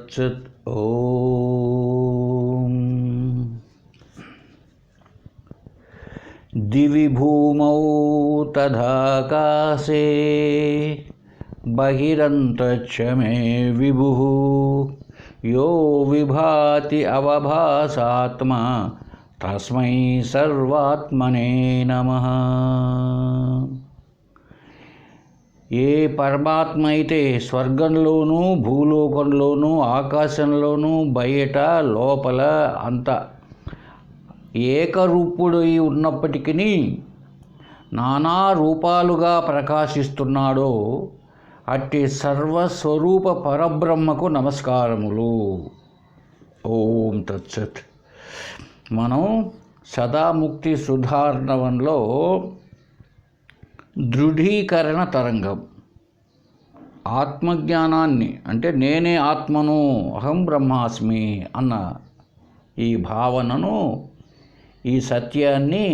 తత్సత్. ఓం. దివి భూమౌ తథాకాశే బహిరంతచ్చ మే విభుః యో విభాతి అవభాసాత్మా తస్మై సర్వాత్మనే నమః. ఏ పరమాత్మ అయితే స్వర్గంలోనూ భూలోకంలోనూ ఆకాశంలోనూ బయట లోపల అంత ఏకరూపుడై ఉన్నప్పటికీ నానా రూపాలుగా ప్రకాశిస్తున్నాడో అట్టి సర్వస్వరూప పరబ్రహ్మకు నమస్కారములు. ఓం తత్సత్. మనం సదాముక్తి సుధార్ణవంలో దృఢీకరణ తరంగం ఆత్మజ్ఞానాన్ని అంటే నేనే ఆత్మను అహం బ్రహ్మాస్మి అన్న ఈ భావనను ఈ సత్యాన్ని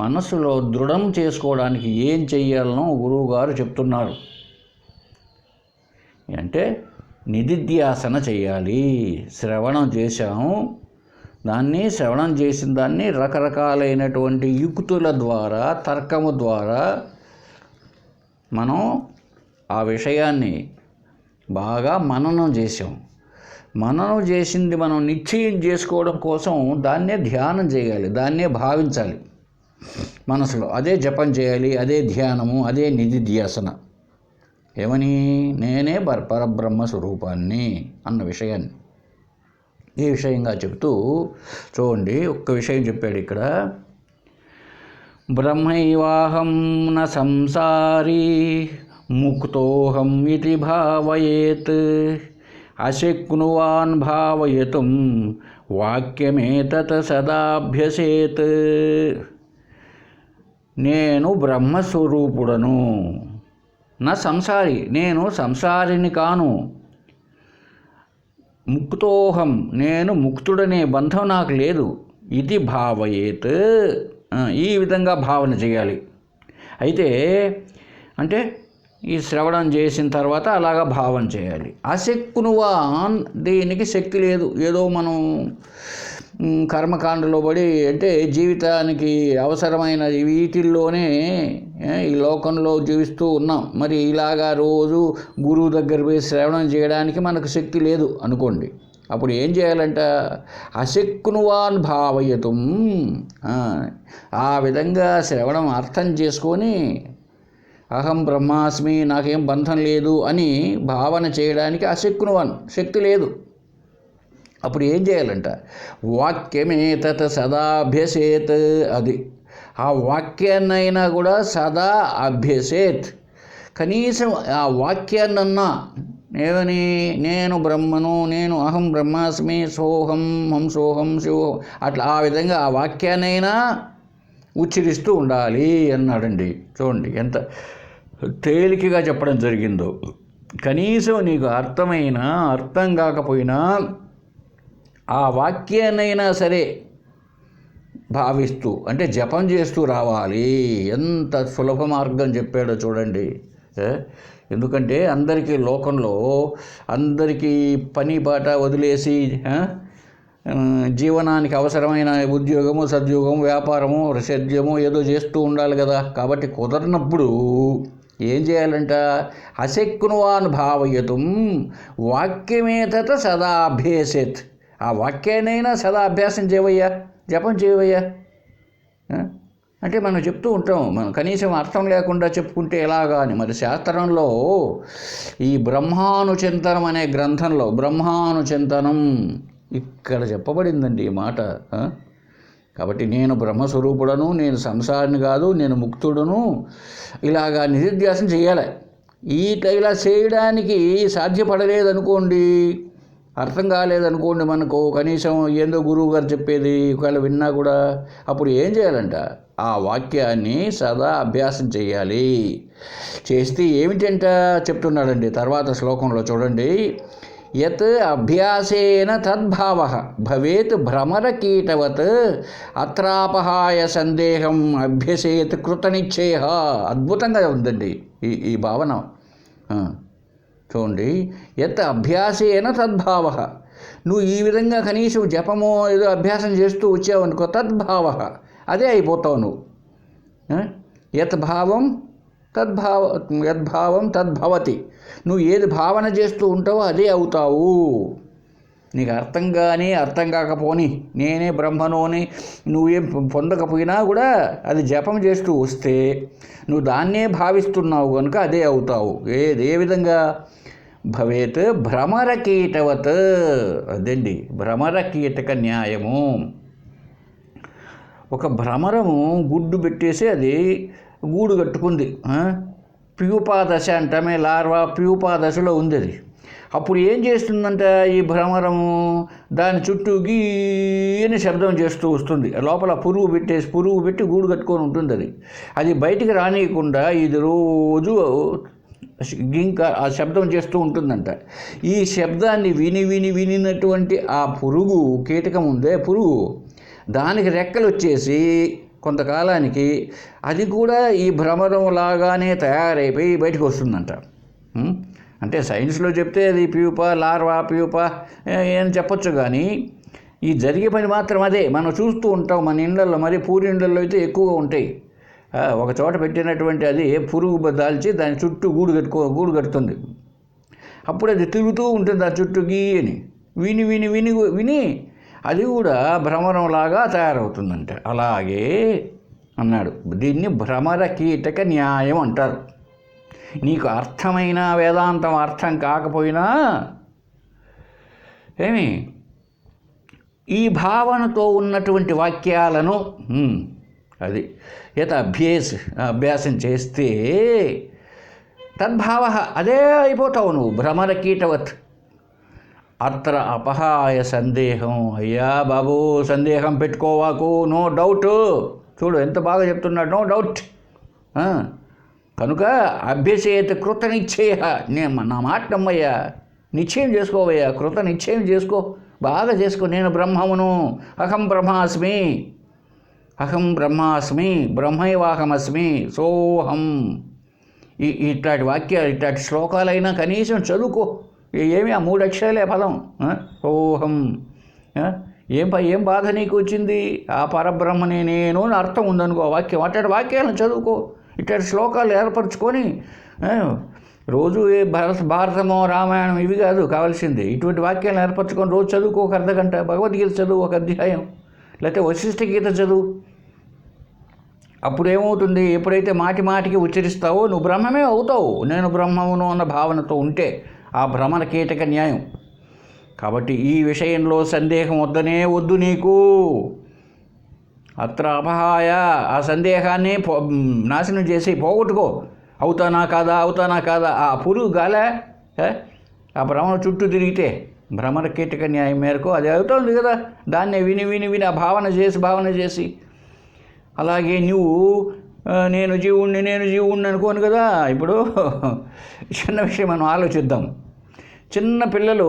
మనసులో దృఢం చేసుకోవడానికి ఏం చెయ్యాలనో గురువుగారు చెప్తున్నారు. అంటే నిధిధ్యాసన చేయాలి. శ్రవణం చేశాము, దాన్ని శ్రవణం చేసిన దాన్ని రకరకాలైనటువంటి యుక్తుల ద్వారా తర్కము ద్వారా మనం ఆ విషయాన్ని బాగా మననం చేసాం. మననం చేసింది మనం నిశ్చయం చేసుకోవడం కోసం దాన్నే ధ్యానం చేయాలి, దాన్నే భావించాలి మనసులో. అదే జపం చేయాలి, అదే ధ్యానము, అదే నిధిధ్యాసన. ఏమని? నేనే పరబ్రహ్మ స్వరూపాన్ని అన్న విషయాన్ని ఈ విషయంగా చెప్తూ చూడండి. ఒక్క విషయం చెప్పాడు ఇక్కడ. బ్రహ్మైవాహం న సంసారీ ముక్తోహం ఇతి భావయేత్ అశక్నువాన్ భావయతుం వాక్యమేతత్ సదాభ్యసేత్. నేను బ్రహ్మస్వరూపుడను, నా సంసారి, నేను సంసారిని కాను. ముక్తోహం, నేను ముక్తుడనే బంధం నాకు లేదు. ఇది భావయేత్, ఈ విధంగా భావన చేయాలి. అయితే అంటే ఈ శ్రవణం చేసిన తర్వాత అలాగా భావన చేయాలి. అశక్నువాన్, దీనికి శక్తి లేదు. ఏదో మనం కర్మకాండలో పడి అంటే జీవితానికి అవసరమైన వీటిల్లోనే ఈ లోకంలో జీవిస్తూ ఉన్నాం. మరి ఇలాగా రోజు గురువు దగ్గర పోయి శ్రవణం చేయడానికి మనకు శక్తి లేదు అనుకోండి. అప్పుడు ఏం చేయాలంట? అశక్నువాన్ భావయతుం, ఆ విధంగా శ్రవణం అర్థం చేసుకొని అహం బ్రహ్మాస్మి, నాకేం బంధం లేదు అని భావన చేయడానికి అశక్నువాన్, శక్తి లేదు. అప్పుడు ఏం చేయాలంట? వాక్యమేతత్ సదాభ్యసేత్. అది ఆ వాక్యాన్నైనా కూడా సదా అభ్యసేత్, కనీసం ఆ వాక్యాన్నన్నా ఏమని? నేను బ్రహ్మను, నేను అహం బ్రహ్మాస్మి, సోహం హంసోహం శివోహం, అట్లా ఆ విధంగా ఆ వాక్యాన్నైనా ఉచ్చరిస్తూ ఉండాలి అన్నాడండి. చూడండి ఎంత తేలికగా చెప్పడం జరిగిందో. కనీసం నీకు అర్థమైనా అర్థం కాకపోయినా ఆ వాక్యాన్నైనా సరే భావిస్తూ అంటే జపం చేస్తూ రావాలి. ఎంత సులభ మార్గం చెప్పాడో చూడండి. ఎందుకంటే అందరికీ లోకంలో అందరికీ పని బాట వదిలేసి జీవనానికి అవసరమైన ఉద్యోగము, సద్యోగము, వ్యాపారము, సేద్యము ఏదో చేస్తూ ఉండాలి కదా. కాబట్టి కుదరనప్పుడు ఏం చేయాలంట? అశక్నువాన్ భావయతుం వాక్యమేతత్ సదా అభ్యసేత్. ఆ వాక్యాన్నైనా సదా అభ్యాసం చేయవయ్యా, జపం చేయవయ్యా. అంటే మనం చెప్తూ ఉంటాం, మనం కనీసం అర్థం లేకుండా చెప్పుకుంటే ఎలాగా అని. మరి శాస్త్రంలో ఈ బ్రహ్మానుచింతనం అనే గ్రంథంలో బ్రహ్మానుచింతనం ఇక్కడ చెప్పబడిందండి ఈ మాట. కాబట్టి నేను బ్రహ్మస్వరూపుడను, నేను సంసారిని కాదు, నేను ముక్తుడును, ఇలాగా నిధిధ్యాసన చేయాలి. ఇలా చేయడానికి సాధ్యపడలేదనుకోండి, అర్థం కాలేదనుకోండి మనకు, కనీసం ఏందో గురువు గారు చెప్పేది ఒకవేళ విన్నా కూడా, అప్పుడు ఏం చేయాలంట? ఆ వాక్యాన్ని సదా అభ్యాసం చేయాలి. చేస్తే ఏమిటంట చెప్తున్నాడండి తర్వాత శ్లోకంలో చూడండి. యత్ అభ్యాసేన తద్భావ భవేత్ భ్రమరకీటవత్ అత్రాపహాయ సందేహం అభ్యసేత్ కృతనిశ్చయ. అద్భుతంగా ఉందండి ఈ భావన. చూడండి, యత్ అభ్యాసేన తద్భావ. నువ్వు ఈ విధంగా కనీసం జపమో ఏదో అభ్యాసం చేస్తూ వచ్చావు అనుకో, తద్భావ, అదే అయిపోతావు నువ్వు. యత్ భావం యద్భావం తద్భవతి. నువ్వు ఏది భావన చేస్తూ ఉంటావో అదే అవుతావు. నీకు అర్థం కాకపోని నేనే బ్రహ్మను అని నువ్వేం పొందకపోయినా కూడా అది జపం చేస్తూ వస్తే నువ్వు దాన్నే భావిస్తున్నావు కనుక అదే అవుతావు. ఏ విధంగా భవేత్ భ్రమరకీటవత్. అదండి భ్రమరకీటక న్యాయము. ఒక భ్రమరము గుడ్డు పెట్టేసి అది గూడు కట్టుకుంది. ప్యూపాదశ అంటమే, లార్వా ప్యూపాదశలో ఉంది అది. అప్పుడు ఏం చేస్తుందంట ఈ భ్రమరము, దాని చుట్టూ గీని శబ్దం చేస్తూ వస్తుంది. లోపల పురుగు పెట్టి గూడు కట్టుకొని ఉంటుంది. అది బయటికి రానియకుండా ఇది రోజు ఆ శబ్దం చేస్తూ ఉంటుందంట. ఈ శబ్దాన్ని వినినటువంటి ఆ పురుగు, కీటకం ఉందే పురుగు, దానికి రెక్కలు వచ్చేసి కొంతకాలానికి అది కూడా ఈ భ్రమరం లాగానే తయారైపోయి బయటకు వస్తుందంట. అంటే సైన్స్లో చెప్తే అది ప్యూపా, లార్వా, ప్యూపా అని చెప్పొచ్చు. కానీ ఈ జరిగే పని మాత్రం అదే. మనం చూస్తూ ఉంటాం మన ఇళ్ళల్లో, మరి పూరి ఇళ్ళల్లో అయితే ఎక్కువగా ఉంటాయి. ఒక చోట పెట్టినటువంటి అది పురుగు దాల్చి దాని చుట్టూ గూడు కడుతుంది. అప్పుడు అది తిరుగుతూ ఉంటుంది ఆ చుట్టూ గీయని విని అది కూడా భ్రమరంలాగా తయారవుతుందంట. అలాగే అన్నాడు. దీన్ని భ్రమర కీటక న్యాయం అంటారు. నీకు అర్థమైన వేదాంతం అర్థం కాకపోయినా ఈ భావనతో ఉన్నటువంటి వాక్యాలను అది అభ్యాసం చేస్తే తద్భావ, అదే అయిపోతావు నువ్వు. భ్రమర కీటవత్. అత్ర అపహాయ సందేహం. అయ్యా బాబు, సందేహం పెట్టుకోవాకు, నో డౌట్. చూడు ఎంత బాగా చెప్తున్నాడు, నో డౌట్. కనుక అభ్యసేత కృత నిశ్చయ. నా మాట నమ్మయ్యా, నిశ్చయం చేసుకోవయ్యా, కృత నిశ్చయం చేసుకో, బాగా చేసుకో. నేను బ్రహ్మమును, అహం బ్రహ్మాస్మి, బ్రహ్మైవాహమస్మి, సోహం. ఇట్లాంటి వాక్యాలు, ఇట్లాంటి శ్లోకాలైనా కనీసం చదువుకో. ఏమి ఆ 3 అక్షరాలే పదం, సోహం. ఏం బాధ నీకు వచ్చింది? ఆ పరబ్రహ్మనే నేను అని అర్థం ఉందనుకో వాక్యం. అట్లాంటి వాక్యాలను చదువుకో. ఇట్లాంటి శ్లోకాలు ఏర్పరచుకొని రోజు భారతమో రామాయణం ఇవి కాదు కావాల్సింది. ఇటువంటి వాక్యాలను ఏర్పరచుకొని రోజు చదువుకో. ఒక అర్ధగంట భగవద్గీత చదువు, ఒక అధ్యాయం, లేకపోతే వశిష్ఠ గీత చదువు. అప్పుడు ఏమవుతుంది, ఎప్పుడైతే మాటికి ఉచ్చరిస్తావో నువ్వు బ్రహ్మమే అవుతావు. నేను బ్రహ్మమును అన్న భావనతో ఉంటే ఆ భ్రమణ కీటక న్యాయం. కాబట్టి ఈ విషయంలో సందేహం వద్దు నీకు. అత్ర అపహాయ, ఆ సందేహాన్ని నాశనం చేసి పోగొట్టుకో. అవుతానా కాదా ఆ పురుగు గాలే ఆ భ్రమణ చుట్టూ తిరిగితే భ్రమణ కీటక న్యాయం మేరకు అది అవుతుంది కదా. దాన్నే విని ఆ భావన చేసి అలాగే నువ్వు నేను జీవుణ్ణి అనుకోను కదా. ఇప్పుడు చిన్న విషయం మనం ఆలోచిద్దాం. చిన్న పిల్లలు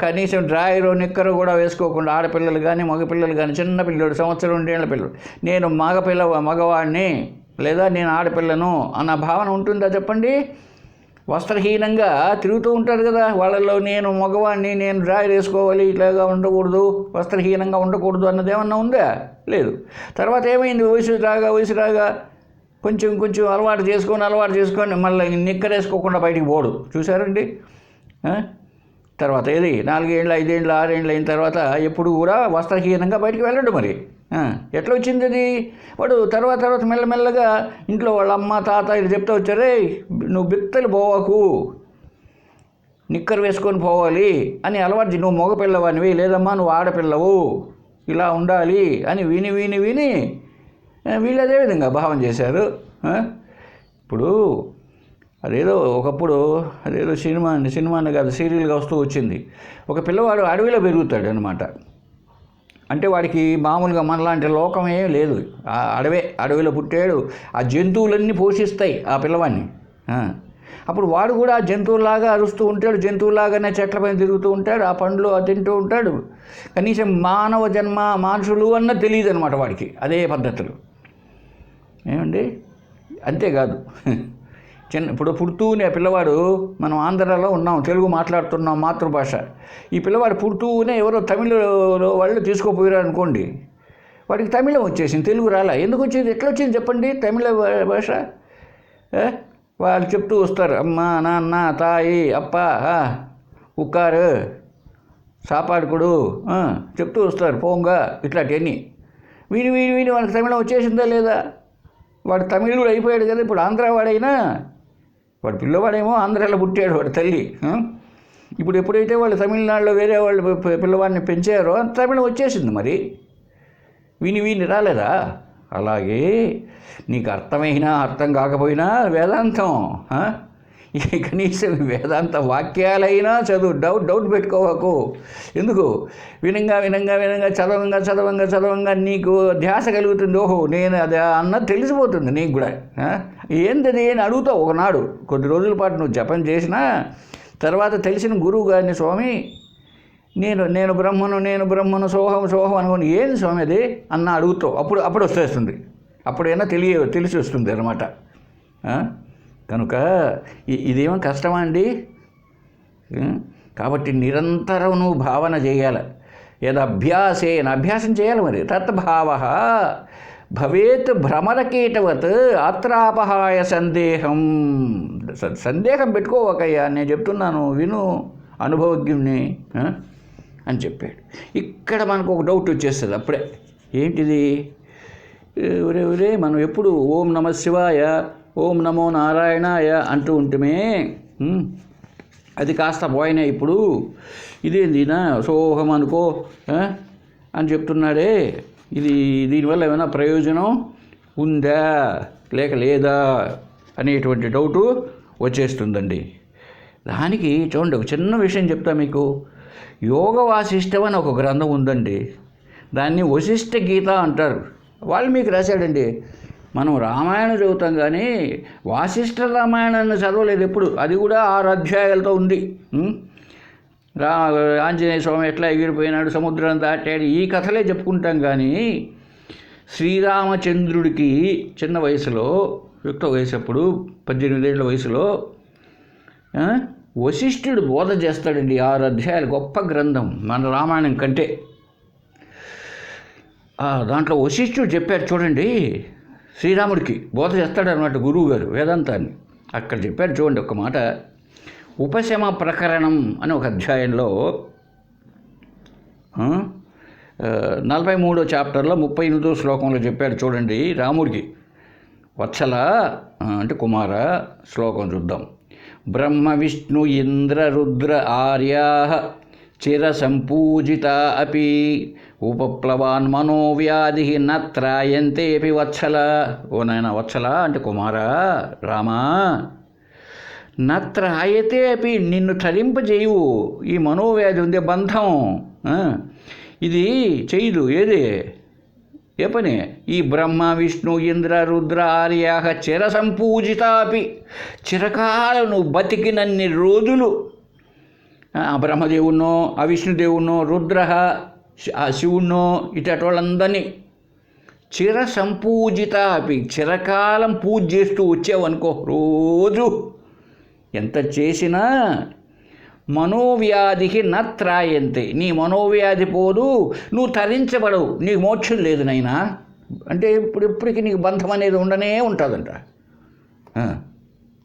కనీసం డ్రాయరు నిక్కరు కూడా వేసుకోకుండా, ఆడపిల్లలు కానీ మగపిల్లలు కానీ, చిన్న పిల్లడు 1 సంవత్సరం 2 ఏళ్ల పిల్లడు, నేను మగవాడిని లేదా నేను ఆడపిల్లను అన్న భావన ఉంటుందా చెప్పండి? వస్త్రహీనంగా తిరుగుతూ ఉంటారు కదా. వాళ్ళల్లో నేను మగవాడిని, నేను డ్రాయర్ వేసుకోవాలి, ఇట్లాగా ఉండకూడదు, వస్త్రహీనంగా ఉండకూడదు అన్నది ఏమన్నా ఉందా? లేదు. తర్వాత ఏమైంది, వయసు రాగా కొంచెం అలవాటు చేసుకొని మళ్ళీ నిక్కరేసుకోకుండా బయటికి పోడు. చూసారండి? తర్వాత ఏది 4 ఏళ్ళు 5 ఏళ్ళు 6 ఏళ్ళు అయిన తర్వాత ఎప్పుడు కూడా వస్త్రహీనంగా బయటికి వెళ్ళడు. మరి ఎట్లా వచ్చింది అది? వాడు తర్వాత మెల్లమెల్లగా ఇంట్లో వాళ్ళ అమ్మ తాత ఇది చెప్తా వచ్చారే, నువ్వు బిత్తలు పోవాకు, నిక్కరు వేసుకొని పోవాలి అని అలవాటు. నువ్వు మగపిల్లవానివి, లేదమ్మా నువ్వు ఆడపిల్లవు, ఇలా ఉండాలి అని విని వీళ్ళు అదే విధంగా భావం చేశారు. ఇప్పుడు ఒకప్పుడు సినిమాని కాదు సీరియల్గా వస్తూ వచ్చింది. ఒక పిల్లవాడు అడవిలో పెరుగుతాడు అనమాట. అంటే వాడికి మామూలుగా మనలాంటి లోకమే లేదు. అడవిలో పుట్టాడు. ఆ జంతువులన్నీ పోషిస్తాయి ఆ పిల్లవాడిని. అప్పుడు వాడు కూడా జంతువులాగా అరుస్తూ ఉంటాడు, జంతువులాగానే చెట్లపైన తిరుగుతూ ఉంటాడు, ఆ పండ్లు తింటూ ఉంటాడు. కనీసం మానవ జన్మ మనుషులు అన్న తెలియదు అనమాట వాడికి. అదే పద్ధతులు. ఏమండి? అంతేకాదు, ఇప్పుడు పుడుతూనే పిల్లవాడు, మనం ఆంధ్రాలో ఉన్నాం, తెలుగు మాట్లాడుతున్నాం మాతృభాష. ఈ పిల్లవాడు పుడుతూనే ఎవరో తమిళలో వాళ్ళు తీసుకోపోయారు అనుకోండి, వాడికి తమిళం వచ్చేసింది, తెలుగు రాలా. ఎందుకు వచ్చింది, ఎట్లా వచ్చింది చెప్పండి తమిళ భాష? వాళ్ళు చెప్తూ వస్తారు, అమ్మ నాన్న తాయి అప్ప ఉక్కారు సాపాడుకుడు చెప్తూ వస్తారు, పోంగ ఇట్లాంటివన్నీ. వీని వాడికి తమిళం వచ్చేసిందా లేదా? వాడు తమిళుడు అయిపోయాడు కదా, ఇప్పుడు ఆంధ్ర వాడైనా. వాడు పిల్లవాడేమో ఆంధ్రాలో పుట్టాడు వాడు తల్లి. ఇప్పుడు ఎప్పుడైతే వాళ్ళు తమిళనాడులో వేరే వాళ్ళు పిల్లవాడిని పెంచారో తమిళం వచ్చేసింది. మరి వీని రాలేదా? అలాగే నీకు అర్థమైనా అర్థం కాకపోయినా వేదాంతం, కనీసం వేదాంత వాక్యాలైనా చదువు. డౌట్ పెట్టుకోవకు. ఎందుకు? వినంగా చదవంగా నీకు ధ్యాస కలుగుతుంది. ఓహో నేను అది అన్నది తెలిసిపోతుంది నీకు కూడా. ఏంటది అని అడుగుతావు ఒకనాడు. కొద్ది రోజుల పాటు నువ్వు జపం చేసినా తర్వాత తెలిసిన గురువు గారిని, స్వామి నేను బ్రహ్మను సోహం అనుకోని, ఏంది స్వామి అది అన్న అడుగుతావు. అప్పుడు వచ్చేస్తుంది. అప్పుడైనా తెలిసి వస్తుంది అన్నమాట. కనుక ఇదేమో కష్టమా అండి? కాబట్టి నిరంతరం నువ్వు భావన చేయాలి. అభ్యాసం చేయాలి. మరి తద్భావ భవేత్ భ్రమరకీటవత్ అత్రాపహాయ సందేహం పెట్టుకోవకయ్యా, నేను చెప్తున్నాను విను, అనుభవజ్ఞుని అని చెప్పాడు. ఇక్కడ మనకు ఒక డౌట్ వచ్చేస్తుంది అప్పుడే. ఏంటిది? ఒరే మనం ఎప్పుడు ఓం నమ శివాయ, ఓం నమో నారాయణాయ అంటూ ఉంటమే, అది కాస్త పోయినా ఇప్పుడు ఇదేందినా సోహం అనుకో అని చెప్తున్నాడే, దీనివల్ల ఏమైనా ప్రయోజనం ఉందా లేదా అనేటువంటి డౌటు వచ్చేస్తుందండి. దానికి చూడండి, ఒక చిన్న విషయం చెప్తా మీకు. యోగ వాసిష్టం అని ఒక గ్రంథం ఉందండి. దాన్ని వశిష్ఠ గీత అంటారు. వాల్మీకి రాశాడండి. మనం రామాయణం చదువుతాం కానీ వాసిష్ఠ రామాయణాన్ని చదవలేదు ఎప్పుడు. అది కూడా 6 అధ్యాయాలతో ఉంది. ఆంజనేయ స్వామి ఎట్లా ఎగిరిపోయినాడు, సముద్రం దాటాడు, ఈ కథలే చెప్పుకుంటాం. కానీ శ్రీరామచంద్రుడికి చిన్న వయసులో, యుక్త వయసు అప్పుడు 18 ఏళ్ల వయసులో వశిష్ఠుడు బోధ చేస్తాడండి. 6 అధ్యాయాలు, గొప్ప గ్రంథం మన రామాయణం కంటే. దాంట్లో వశిష్ఠుడు చెప్పాడు చూడండి, శ్రీరాముడికి బోధ చేస్తాడనమాట గురువు గారు వేదాంతాన్ని. అక్కడ చెప్పాడు చూడండి ఒక మాట. ఉపశమ ప్రకరణం అని ఒక అధ్యాయంలో 43వ చాప్టర్లో 38వ శ్లోకంలో చెప్పాడు చూడండి రాముడికి. వత్సల అంటే కుమార, శ్లోకం చూద్దాం. బ్రహ్మ విష్ణు ఇంద్ర రుద్ర ఆర్యా చిర సంపూజిత అపి ఉపప్లవాన్ మనోవ్యాధి నత్రాయంతేపి వత్సల. ఓ నాయన వత్సల అంటే కుమార, రామా, నత్రాయతే అపి నిన్ను తరింపజేయవు. ఈ మనోవ్యాధి ఉందే బంధం, ఇది చేయదు. ఏది? ఏ పని? ఈ బ్రహ్మ విష్ణు ఇంద్ర రుద్ర ఆర్యా చిర సంపూజితాపి, చిరకాలం నువ్వు బతికినన్ని రోజులు ఆ బ్రహ్మదేవున్నో, ఆ విష్ణుదేవున్నో, రుద్ర ఆ శివున్నో, ఇటోళ్ళందరినీ చిర సంపూజితాపి, చిరకాలం పూజ చేస్తూ వచ్చావనుకో రోజు, ఎంత చేసినా మనోవ్యాధికి నత్రాయంతే, నీ మనోవ్యాధి పోదు, నువ్వు తరించబడవు, నీకు మోక్షం లేదు నైనా. అంటే ఇప్పటికి నీకు బంధం అనేది ఉండనే ఉంటుందంట.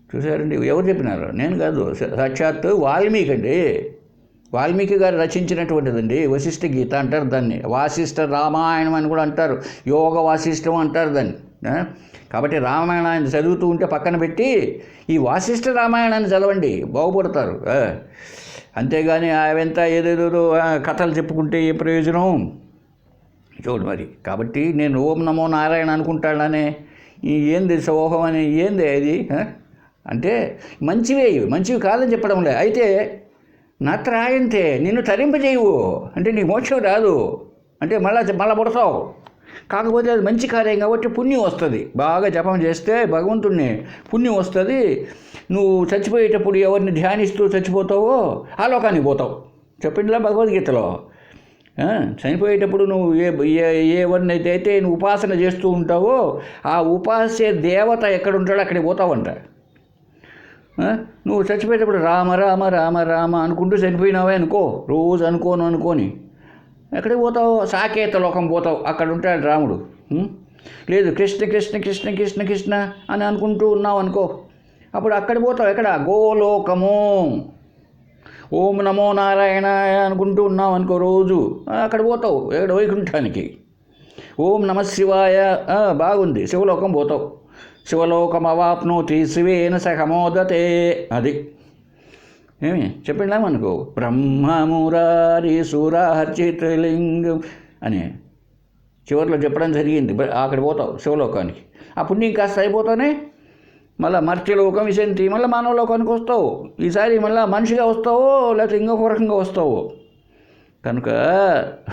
చూసారండి, ఎవరు చెప్పినారు? నేను కాదు, సాక్షాత్తు వాల్మీకి అండి. వాల్మీకి గారు రచించినటువంటిదండి వశిష్ఠ గీత అంటారు దాన్ని. వాసిష్ఠ రామాయణం అని కూడా అంటారు, యోగ వాసిష్టం అంటారు దాన్ని. కాబట్టి రామాయణాన్ని చదువుతూ ఉంటే పక్కన పెట్టి ఈ వాసిష్ఠ రామాయణాన్ని చదవండి, బాగుపడతారు. అంతేగాని అవంత ఏదేదో కథలు చెప్పుకుంటే ఏ ప్రయోజనం? చూడు మరి. కాబట్టి నేను ఓం నమో నారాయణ అనుకుంటానే, ఏంది సోహం అని, ఏంది అది అంటే మంచివి కాదని చెప్పడం లే. అయితే నత్రాయంతే, నిన్ను తరింపజేయవు అంటే నీకు మోక్షం రాదు, అంటే మళ్ళా పుడతావు. కాకపోతే అది మంచి కార్యం కాబట్టి పుణ్యం వస్తుంది. బాగా జపం చేస్తే భగవంతుడిని పుణ్యం వస్తుంది. నువ్వు చచ్చిపోయేటప్పుడు ఎవరిని ధ్యానిస్తూ చచ్చిపోతావో ఆ లోకానికి పోతావు. చెప్పిందిలా భగవద్గీతలో. చనిపోయేటప్పుడు నువ్వు ఎవరిని అయితే నువ్వు ఉపాసన చేస్తూ ఉంటావో ఆ ఉపాసే దేవత ఎక్కడ ఉంటాడో అక్కడికి పోతావంట. నువ్వు చచ్చిపోయేటప్పుడు రామ రామ రామ రామ అనుకుంటూ చనిపోయినావే అనుకో, రోజు అనుకోని ఎక్కడికి పోతావు? సాకేత లోకం పోతావు, అక్కడ ఉంటాడు రాముడు. లేదు కృష్ణ కృష్ణ కృష్ణ కృష్ణ కృష్ణ అని అనుకుంటూ ఉన్నావు అనుకో, అప్పుడు అక్కడికి పోతావు. ఎక్కడ? గోలోకము. ఓం నమో నారాయణాయ అనుకుంటూ ఉన్నావు అనుకో రోజు, అక్కడ పోతావు. ఎక్కడ? వైకుంఠానికి. ఓం నమ శివాయ బాగుంది, శివలోకం పోతావు. శివలోకం అవాప్నోతి శివేన సహమోదతే. అది ఏమి చెప్పిందా మనకు? బ్రహ్మమురారి సురార్చితలింగం అని చివరిలో చెప్పడం జరిగింది. అక్కడ పోతావు శివలోకానికి. ఆ పుణ్యం కాస్త అయిపోతానే మళ్ళీ మర్త్యలోకం విశంతి, మళ్ళీ మానవలోకానికి వస్తావు. ఈసారి మళ్ళీ మనిషిగా వస్తావో లేకపోతే ఇంకొక రకంగా వస్తావో. కనుక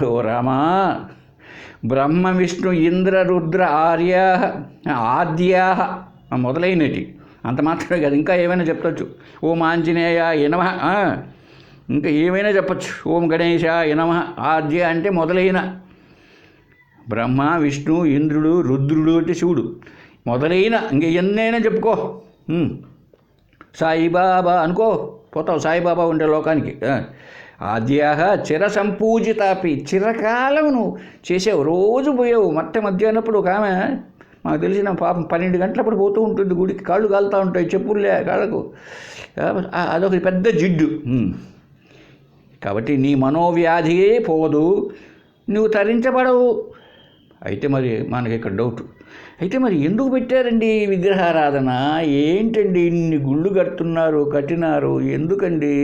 ఓ రామా, బ్రహ్మ విష్ణు ఇంద్ర రుద్ర ఆద్యా మొదలైనటి అంత మాత్రమే కాదు, ఇంకా ఏమైనా చెప్పచ్చు. ఓం ఆంజనేయ నమః, ఇంకా ఏమైనా చెప్పచ్చు. ఓం గణేశాయ నమః. ఆద్య అంటే మొదలైన. బ్రహ్మ విష్ణు ఇంద్రుడు రుద్రుడు అంటే శివుడు మొదలైన ఇంక ఎన్నైనా చెప్పుకో. సాయిబాబా అనుకో, పోతావు సాయిబాబా ఉండే లోకానికి. ఆద్యాహ చిర సంపూజితాపి, చిరకాలం నువ్వు చేసావు, రోజు పోయావు. మధ్యాహ్నప్పుడు ఒక ఆమె మాకు తెలిసిన పాపం 12 గంటలప్పుడు పోతూ ఉంటుంది గుడికి. కాళ్ళు కాలుతూ ఉంటాయి, చెప్పులే కాళ్ళకు. అదొక పెద్ద జిడ్డు. కాబట్టి నీ మనోవ్యాధియే పోదు, నువ్వు తరించబడవు. అయితే మరి మనకి ఇక్కడ డౌట్, అయితే మరి ఎందుకు పెట్టారండి విగ్రహారాధన? ఏంటండి ఇన్ని గుళ్ళు కట్టినారు ఎందుకండి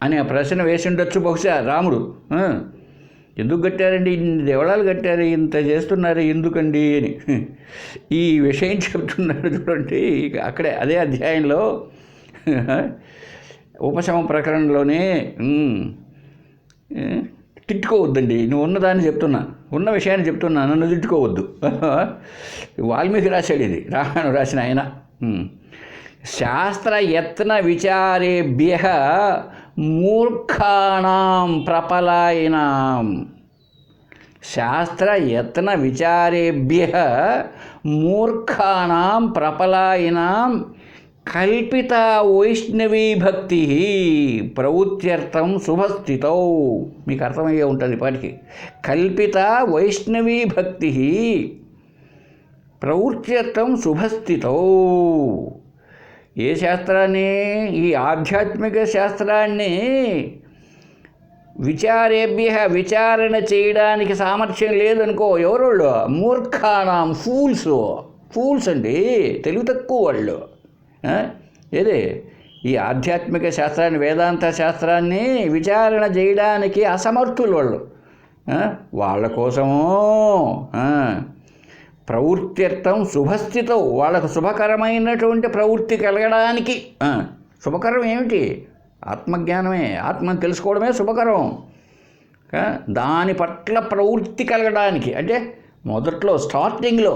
అని ఆ ప్రశ్న వేసి ఉండొచ్చు బహుశా రాముడు. ఎందుకు కట్టారండి, ఇన్ని దేవాలయాలు కట్టారు, ఇంత చేస్తున్నారు ఎందుకండి అని ఈ విషయం చెప్తున్నాడు చూడండి. అక్కడే అదే అధ్యాయంలో ఉపశమ ప్రకరణలోనే తిట్టుకోవద్దండి, నువ్వు ఉన్నదాన్ని చెప్తున్నా, ఉన్న విషయాన్ని చెప్తున్నా, నన్ను తిట్టుకోవద్దు. వాల్మీకి రాశాడు ఇది, రామాయణం రాసిన ఆయన. శాస్త్ర యత్న విచారేభ్య మూర్ఖాణం ప్రపలాయనాం. శాస్త్ర యత్న విచారేభ్య మూర్ఖాణం ప్రపలాయనాం కల్పిత వైష్ణవీ భక్తి ప్రవృత్త్యర్థం శుభస్థితౌ. మీకు అర్థమయ్యే ఉంటుంది ఇప్పటికి. కల్పిత వైష్ణవీ భక్తి ప్రవృత్త్యర్థం శుభస్థితౌ. ఏ శాస్త్రాన్ని? ఈ ఆధ్యాత్మిక శాస్త్రాన్ని విచారణ చేయడానికి సామర్థ్యం లేదనుకో. ఎవరోళ్ళు? మూర్ఖానాం, ఫూల్స్ అండి, తెలివి తక్కువ వాళ్ళు. ఏదే ఈ ఆధ్యాత్మిక శాస్త్రాన్ని, వేదాంత శాస్త్రాన్ని విచారణ చేయడానికి అసమర్థులు వాళ్ళు. వాళ్ళ కోసము ప్రవృత్త్యర్థం శుభస్థితం, వాళ్ళకు శుభకరమైనటువంటి ప్రవృత్తి కలగడానికి. శుభకరం ఏమిటి? ఆత్మజ్ఞానమే, ఆత్మను తెలుసుకోవడమే శుభకరం. దాని పట్ల ప్రవృత్తి కలగడానికి అంటే మొదట్లో స్టార్టింగ్లో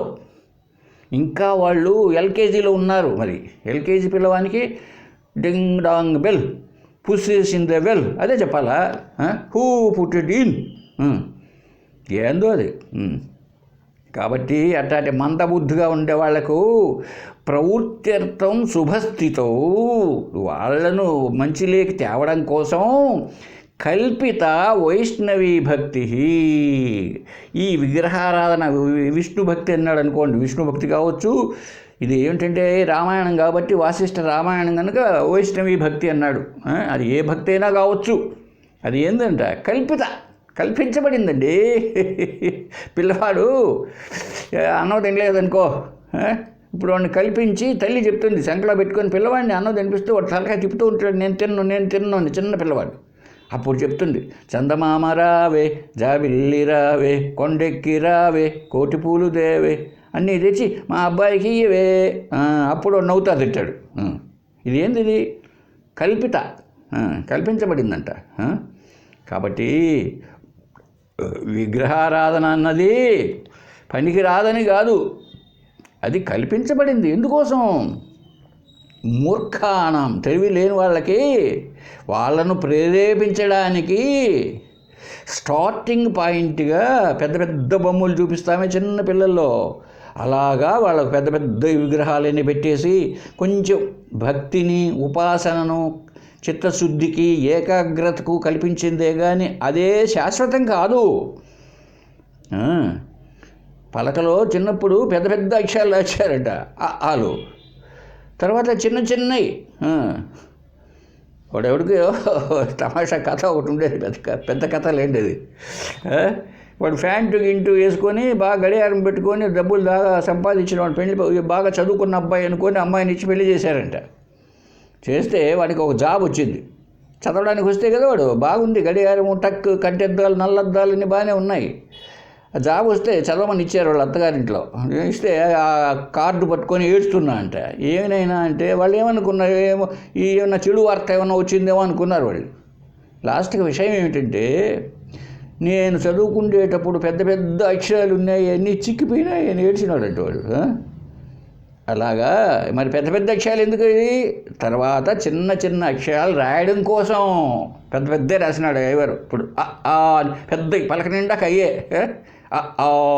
ఇంకా వాళ్ళు ఎల్కేజీలో ఉన్నారు. మరి ఎల్కేజీ పిల్లవానికి ding dong bell, pussy's in the well, అదే చెప్పాలా? హూ పుట్ ఇట్ ఇన్, ఏందో అది. కాబట్టి అట్లాంటి మందబుద్ధిగా ఉండే వాళ్లకు ప్రవృత్త్యర్థం శుభస్థితో, వాళ్లను మంచిలోకి తేవడం కోసం కల్పిత వైష్ణవీ భక్తి. ఈ విగ్రహారాధన విష్ణు భక్తి అన్నాడు అనుకోండి, విష్ణు భక్తి కావచ్చు. ఇది ఏమిటంటే రామాయణం కాబట్టి వాసిష్ఠ రామాయణం కనుక వైష్ణవీ భక్తి అన్నాడు. అది ఏ భక్తి అయినా కావచ్చు. అది ఏంటంట? కల్పించబడిందండి. పిల్లవాడు అన్నం తినలేదనుకో, ఇప్పుడు వాడిని కల్పించి తల్లి చెప్తుంది, సంకలో పెట్టుకొని పిల్లవాడిని అన్నం తినిపిస్తూ వాడు తలకాయ తిప్పుతూ ఉంటాడు, నేను తిన్నాను అని చిన్న పిల్లవాడు. అప్పుడు చెప్తుంది, చందమామ రావే, జాబిల్లి రావే, కొండెక్కి రావే, కోటి పూలు దేవే అన్నీ తెచ్చి మా అబ్బాయికి ఇవే. అప్పుడు నవ్వుతా తిట్టాడు. ఇదేంది? కల్పించబడిందంట. కాబట్టి విగ్రహారాధన అన్నది పనికి రాదని కాదు, అది కల్పించబడింది. ఎందుకోసం? మూర్ఖానం, తెలివి లేని వాళ్ళకి, వాళ్ళను ప్రేరేపించడానికి స్టార్టింగ్ పాయింట్గా పెద్ద పెద్ద బొమ్మలు చూపిస్తామే చిన్న పిల్లల్లో. అలాగా వాళ్ళకు పెద్ద పెద్ద విగ్రహాలన్నీ పెట్టేసి కొంచెం భక్తిని ఉపాసనను చిత్తశుద్ధికి ఏకాగ్రతకు కల్పించిందే కానీ అదే శాశ్వతం కాదు. పలకలో చిన్నప్పుడు పెద్ద పెద్ద అక్షరాలు వచ్చారట ఆలు, తర్వాత చిన్న చిన్నవి. వాడెవడికి తమాషా కథ ఒకటి ఉండేది, పెద్ద కథ లేండేది. వాడు ప్యాంటు గింటు వేసుకొని బాగా గడియారం పెట్టుకొని డబ్బులు బాగా సంపాదించిన వాడు పెళ్లి బాగా చదువుకున్న అబ్బాయి అనుకొని అమ్మాయిని ఇచ్చి పెళ్లి చేశారంట. చేస్తే వాడికి ఒక జాబ్ వచ్చింది. చదవడానికి వస్తే కదా వాడు బాగుంది, గడియారము టక్ కంటెద్దాలు నల్లద్దాలు అన్నీ బాగానే ఉన్నాయి. ఆ జాబ్ వస్తే చదవమని ఇచ్చారు వాళ్ళ అత్తగారింట్లో. ఇస్తే ఆ కార్డు పట్టుకొని ఏడుస్తున్నా అంట. ఏమైనా అంటే వాళ్ళు ఏమనుకున్నారు, ఏమో ఏమన్నా చెడు వార్త ఏమన్నా వచ్చిందేమో అనుకున్నారు వాళ్ళు. లాస్ట్కి విషయం ఏమిటంటే, నేను చదువుకునేటప్పుడు పెద్ద పెద్ద అక్షరాలు ఉన్నాయి, అన్నీ చిక్కిపోయినాయి అని ఏడ్చినాడంటే వాడు. అలాగా మరి పెద్ద పెద్ద అక్షరాలు ఎందుకు? తర్వాత చిన్న చిన్న అక్షరాలు రాయడం కోసం పెద్ద పెద్ద రాసినాడు ఎవరు. ఇప్పుడు పెద్ద పలక నిండాక అయ్యే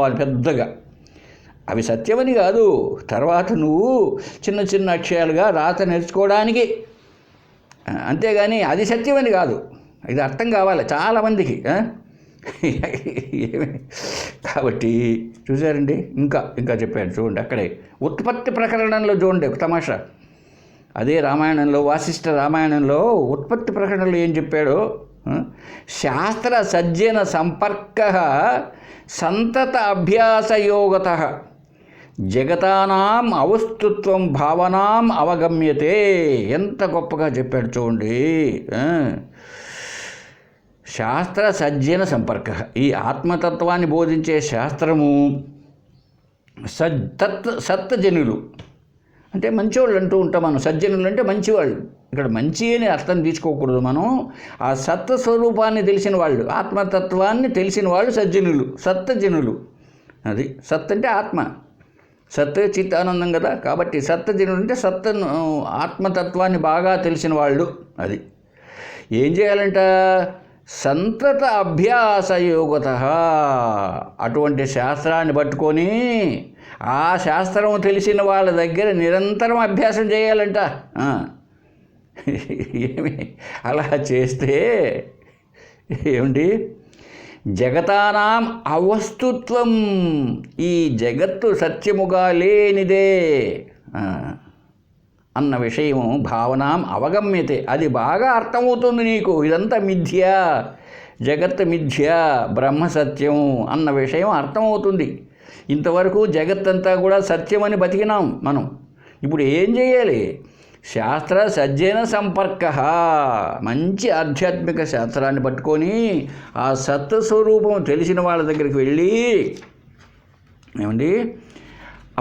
అని పెద్దగా, అవి సత్యమని కాదు. తర్వాత నువ్వు చిన్న చిన్న అక్షరాలుగా రాత నేర్చుకోవడానికి, అంతేగాని అది సత్యమని కాదు. ఇది అర్థం కావాలి చాలామందికి. కాబట్టి చూసారండి, ఇంకా చెప్పాడు చూడండి. అక్కడే ఉత్పత్తి ప్రకరణంలో చూడండి తమాషా. అదే రామాయణంలో, వాసిష్ఠ రామాయణంలో ఉత్పత్తి ప్రకరణలో ఏం చెప్పాడో, శాస్త్ర సజ్జన సంపర్క సంతత అభ్యాసయోగత జగతానాం అవస్తుత్వం భావనాం అవగమ్యతే. ఎంత గొప్పగా చెప్పాడు చూడండి. శాస్త్ర సజ్జన సంపర్క, ఈ ఆత్మతత్వాన్ని బోధించే శాస్త్రము సత్తజనులు అంటే మంచివాళ్ళు అంటూ ఉంటాం మనం. సజ్జనులు అంటే మంచివాళ్ళు. ఇక్కడ మంచి అని అర్థం తీసుకోకూడదు మనం. ఆ సత్వ స్వరూపాన్ని తెలిసిన వాళ్ళు, ఆత్మతత్వాన్ని తెలిసిన వాళ్ళు సజ్జనులు, సత్తజనులు. అది సత్ అంటే ఆత్మ, సత్ చిత్ ఆనందం కదా. కాబట్టి సత్తజనులు అంటే ఆత్మతత్వాన్ని బాగా తెలిసిన వాళ్ళు. అది ఏం చేయాలంట? సంతత అభ్యాసయోగత, అటువంటి శాస్త్రాన్ని పట్టుకొని ఆ శాస్త్రం తెలిసిన వాళ్ళ దగ్గర నిరంతరం అభ్యాసం చేయాలంట. ఏమి అలా చేస్తే ఏమిటి? జగతానాం అవస్తుత్వం, ఈ జగత్తు సత్యముగా లేనిదే అన్న విషయము భావనాం అవగమ్యతే, అది బాగా అర్థమవుతుంది నీకు. ఇదంతా మిథ్య, జగత్ మిథ్య, బ్రహ్మ సత్యం అన్న విషయం అర్థమవుతుంది. ఇంతవరకు జగత్తంతా కూడా సత్యమని బతికినాం మనం. ఇప్పుడు ఏం చేయాలి? శాస్త్ర సజ్జన సంపర్క, మంచి ఆధ్యాత్మిక శాస్త్రాన్ని పట్టుకొని ఆ సత్స్వరూపం తెలిసిన వాళ్ళ దగ్గరికి వెళ్ళి ఏమండి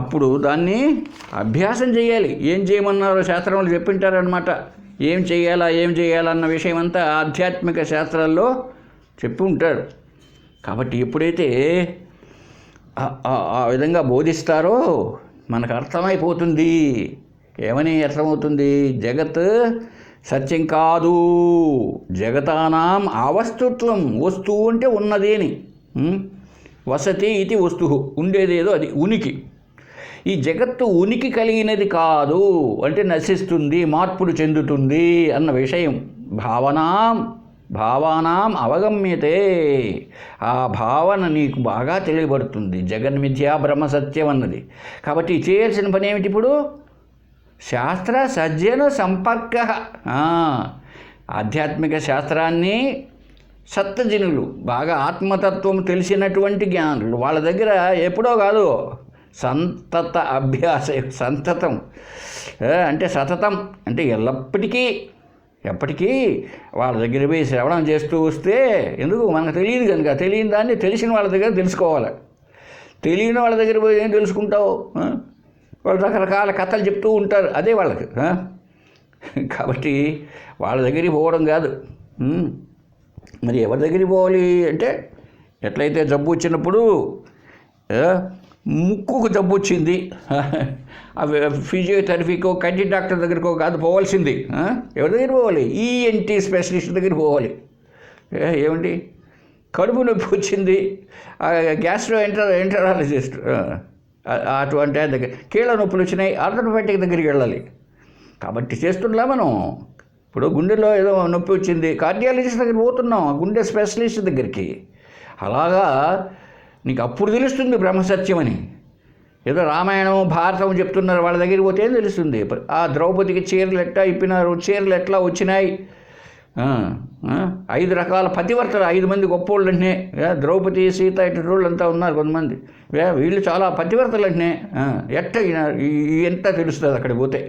అప్పుడు దాన్ని అభ్యాసం చేయాలి. ఏం చేయమన్నారో శాస్త్రంలో చెప్పింటారనమాట. ఏం చేయాలన్న విషయం అంతా ఆధ్యాత్మిక శాస్త్రాల్లో చెప్పి ఉంటారు. కాబట్టి ఎప్పుడైతే ఆ విధంగా బోధిస్తారో మనకు అర్థమైపోతుంది. ఏమని అర్థమవుతుంది? జగత్ సత్యం కాదు, జగతానాం అవస్తుత్వం, వస్తువు అంటే ఉన్నది అని. వసతి ఇది వస్తువు, ఉండేదేదో అది ఉనికి. ఈ జగత్తు ఉనికి కలిగినది కాదు అంటే నశిస్తుంది, మార్పులు చెందుతుంది అన్న విషయం భావానాం అవగమ్యతే. ఆ భావన నీకు బాగా తెలియబడుతుంది. జగన్మిథ్యా బ్రహ్మ సత్యం అన్నది. కాబట్టి చేయాల్సిన పని ఏమిటి ఇప్పుడు? శాస్త్ర సజ్జన సంపర్క, ఆధ్యాత్మిక శాస్త్రాన్ని సత్తజనులు, బాగా ఆత్మతత్వం తెలిసినటువంటి జ్ఞానులు వాళ్ళ దగ్గర ఎప్పుడో కాదు, సంతత అభ్యాస, సంతతం అంటే సతతం అంటే ఎప్పటికీ వాళ్ళ దగ్గర పోయి శ్రవణం చేస్తూ వస్తే, ఎందుకు మనకు తెలియదు కనుక, తెలియని దాన్ని తెలిసిన వాళ్ళ దగ్గర తెలుసుకోవాలి. తెలియని వాళ్ళ దగ్గర పోయి ఏం తెలుసుకుంటావు? వాళ్ళు రకరకాల కథలు చెప్తూ ఉంటారు, అదే వాళ్ళకి. కాబట్టి వాళ్ళ దగ్గరికి పోవడం కాదు. మరి ఎవరి దగ్గరికి పోవాలి అంటే, ఎట్లయితే జబ్బు వచ్చినప్పుడు ముక్కుకు జబ్బు వచ్చింది, ఫిజియోథెరపీకో కంటి డాక్టర్ దగ్గరకో కాదు పోవాల్సింది. ఎవరి దగ్గర పోవాలి? ఈఎన్టీ స్పెషలిస్ట్ దగ్గర పోవాలి. ఏమండి కడుపు నొప్పి వచ్చింది, గ్యాస్ట్రో ఎంటరాలజిస్ట్ అటువంటి ఆయన దగ్గర కీళ్ళ నొప్పులు వచ్చినాయి, ఆర్థోపెడిక్ దగ్గరికి వెళ్ళాలి. కాబట్టి చేస్తుండలా మనం. ఇప్పుడు గుండెలో ఏదో నొప్పి వచ్చింది, కార్డియాలజిస్ట్ దగ్గరికి పోతున్నాం, గుండె స్పెషలిస్ట్ దగ్గరికి. అలాగా నీకు అప్పుడు తెలుస్తుంది బ్రహ్మసత్యమని. ఏదో రామాయణం భారతం చెప్తున్నారు, వాళ్ళ దగ్గరికి పోతే ఏం తెలుస్తుంది? ఆ ద్రౌపదికి చీరలు ఎట్లా ఇప్పినారు, చీరలు ఎట్లా వచ్చినాయి, 5 రకాల పతివర్తలు, 5 మంది గొప్పోళ్ళు అంటే ద్రౌపది సీత ఇటు అంతా ఉన్నారు కొంతమంది. వీళ్ళు చాలా పతివర్తలు అంటే ఎంత తెలుస్తుంది అక్కడికి పోతే.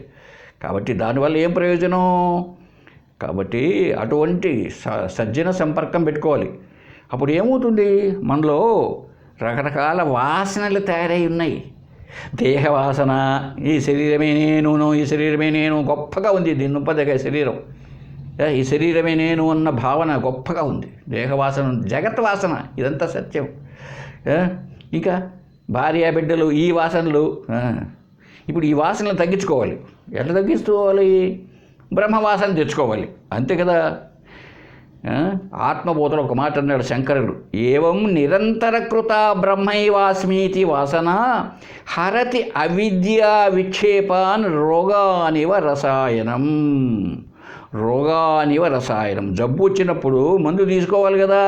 కాబట్టి దానివల్ల ఏం ప్రయోజనం? కాబట్టి అటువంటి సజ్జన సంపర్కం పెట్టుకోవాలి. అప్పుడు ఏమవుతుంది, మనలో రకరకాల వాసనలు తయారై ఉన్నాయి. దేహవాసన, ఈ శరీరమే నేను, ఈ శరీరమే నేను గొప్పగా ఉంది, దీని ఉపదగ శరీరం, ఈ శరీరమే నేను అన్న భావన గొప్పగా ఉంది. దేహవాసన, జగత్ వాసన, ఇదంతా సత్యం. ఇంకా భార్య బిడ్డలు, ఈ వాసనలు. ఇప్పుడు ఈ వాసనలు తగ్గించుకోవాలి. ఎట్లా తగ్గించుకోవాలి? బ్రహ్మవాసన తెచ్చుకోవాలి, అంతే కదా. ఆత్మబోధన ఒక మాట అన్నాడు శంకరుడు, ఏవం నిరంతరకృత బ్రహ్మైవాస్మీతి వాసన హరతి అవిద్యా విక్షేపాన్ రోగానివ రసాయనం. రోగానివ రసాయనం. జబ్బు వచ్చినప్పుడు మందు తీసుకోవాలి కదా.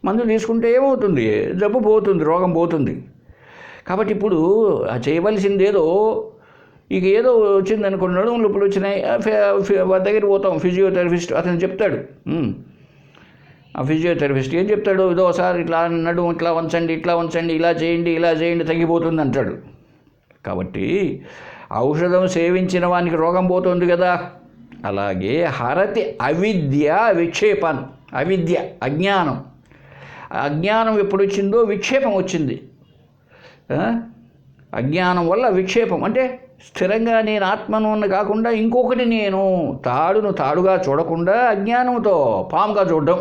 మందు తీసుకుంటే ఏమవుతుంది? జబ్బు పోతుంది, రోగం పోతుంది. కాబట్టి ఇప్పుడు చేయవలసిందేదో, ఇక ఏదో వచ్చింది అనుకోండి, నడుములు ఇప్పుడు వచ్చినాయి, వాళ్ళ దగ్గర పోతాం, ఫిజియోథెరపిస్ట్ అతను చెప్తాడు. ఆ ఫిజియోథెరపిస్ట్ ఏం చెప్తాడు? ఇదోసారి ఇట్లా నడుము ఇట్లా వంచండి, ఇట్లా వంచండి, ఇలా చేయండి తగ్గిపోతుంది అంటాడు. కాబట్టి ఔషధం సేవించిన వానికి రోగం పోతుంది కదా. అలాగే హరతి అవిద్య విక్షేపం. అవిద్య అజ్ఞానం. అజ్ఞానం ఎప్పుడు వచ్చిందో విక్షేపం వచ్చింది. అజ్ఞానం వల్ల విక్షేపం అంటే స్థిరంగా నేను ఆత్మను కాకుండా ఇంకొకటి నేను, తాడును తాడుగా చూడకుండా అజ్ఞానంతో పాముగా చూడడం.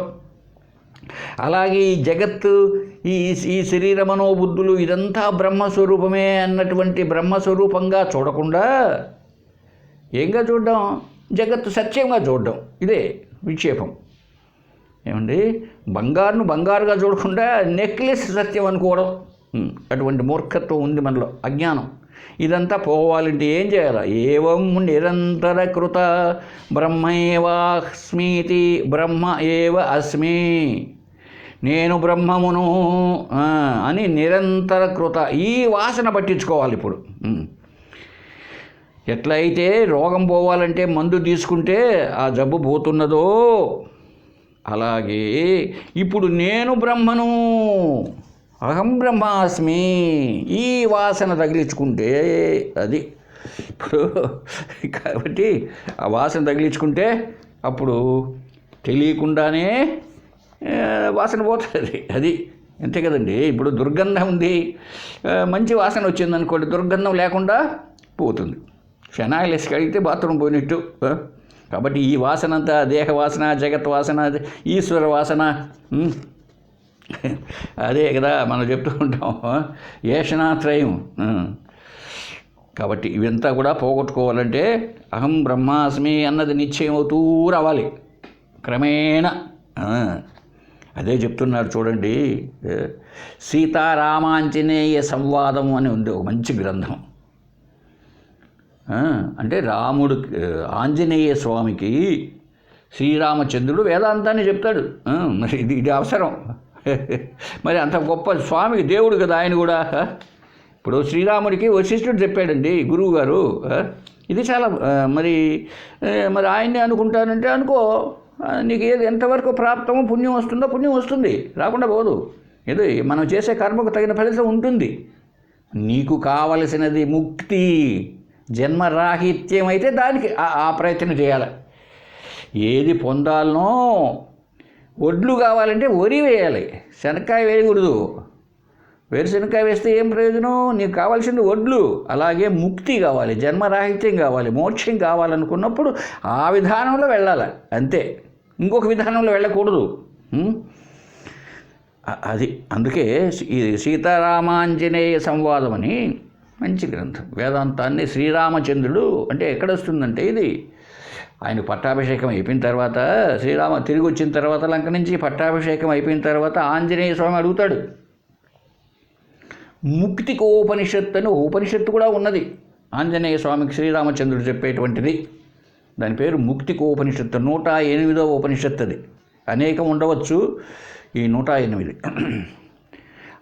అలాగే ఈ జగత్తు, ఈ శరీర మనోబుద్ధులు ఇదంతా బ్రహ్మస్వరూపమే అన్నటువంటి బ్రహ్మస్వరూపంగా చూడకుండా ఏంగా చూడడం? జగత్తు సత్యంగా చూడడం. ఇదే విక్షేపం. ఏమండి, బంగారును బంగారుగా చూడకుండా నెక్లెస్ సత్యం అనుకోవడం, అటువంటి మూర్ఖత్వం ఉంది మనలో, అజ్ఞానం. ఇదంతా పోవాలంటే ఏం చేయాలి? ఏవం నిరంతర కృత బ్రహ్మైవాస్మీతి బ్రహ్మ ఏవ అస్మి, నేను బ్రహ్మమును అని నిరంతర కృత. ఈ వాసన పట్టించుకోవాలి. ఇప్పుడు ఎట్లయితే రోగం పోవాలంటే మందు తీసుకుంటే ఆ జబ్బు పోతున్నదో, అలాగే ఇప్పుడు నేను బ్రహ్మను, అహం బ్రహ్మాస్మి, ఈ వాసన తగిలించుకుంటే అది ఇప్పుడు. కాబట్టి ఆ వాసన తగిలించుకుంటే అప్పుడు తెలియకుండానే వాసన పోతుంది. అది అంతే కదండి. ఇప్పుడు దుర్గంధం ఉంది, మంచి వాసన వచ్చిందనుకోండి, దుర్గంధం లేకుండా పోతుంది. ఫెనాయిల్ వేసి కడిగితే బాత్రూమ్ పోయినట్టు. కాబట్టి ఈ వాసన అంతా దేహ వాసన, జగత్ వాసన, ఈశ్వర వాసన, అదే కదా మనం చెప్తూ ఉంటాం, ఏషణాత్రయం. కాబట్టి ఇవంతా కూడా పోగొట్టుకోవాలంటే అహం బ్రహ్మాస్మి అన్నది నిశ్చయం అవుతూ రావాలి క్రమేణా. అదే చెప్తున్నారు చూడండి, సీతారామాంజనేయ సంవాదం అని ఉంది, ఒక మంచి గ్రంథం. అంటే రాముడు, ఆంజనేయ స్వామికి శ్రీరామచంద్రుడు వేదాంతాన్ని చెప్తాడు. మరి ఇది అవసరం. మరి అంత గొప్ప స్వామి, దేవుడు కదా ఆయన కూడా. ఇప్పుడు శ్రీరాముడికి వశిష్ఠుడు చెప్పాడండి గురువు గారు. ఇది చాలా మరి ఆయన్ని అనుకుంటానంటే అనుకో, నీకు ఏది ఎంతవరకు ప్రాప్తమో పుణ్యం వస్తుందో పుణ్యం వస్తుంది, రాకుండా పోదు. ఏదో మనం చేసే కర్మకు తగిన ఫలితం ఉంటుంది. నీకు కావలసినది ముక్తి, జన్మరాహిత్యం అయితే దానికి ఆ ప్రయత్నం చేయాలి. ఏది పొందాలనో, వడ్లు కావాలంటే వరి వేయాలి, శనక్కాయ వేయకూడదు. వేరుశనక్కాయ వేస్తే ఏం ప్రయోజనం? నీకు కావాల్సింది వడ్లు. అలాగే ముక్తి కావాలి, జన్మరాహిత్యం కావాలి, మోక్షం కావాలనుకున్నప్పుడు ఆ విధానంలో వెళ్ళాలి, అంతే. ఇంకొక విధానంలో వెళ్ళకూడదు. అది అందుకే ఈ సీతారామాంజనేయ సంవాదం అని మంచి గ్రంథం. వేదాంతాన్ని శ్రీరామచంద్రుడు అంటే ఎక్కడ వస్తుందంటే, ఇది ఆయన పట్టాభిషేకం అయిపోయిన తర్వాత, శ్రీరామ తిరిగి వచ్చిన తర్వాత లంక నుంచి పట్టాభిషేకం అయిపోయిన తర్వాత ఆంజనేయ స్వామి అడుగుతాడు, ముక్తికోపనిషత్తు అని ఉపనిషత్తు కూడా ఉన్నది. ఆంజనేయ స్వామికి శ్రీరామచంద్రుడు చెప్పేటువంటిది. దాని పేరు ముక్తికోపనిషత్తు. 108వ ఉపనిషత్తు అది. అనేకం ఉండవచ్చు, ఈ 108.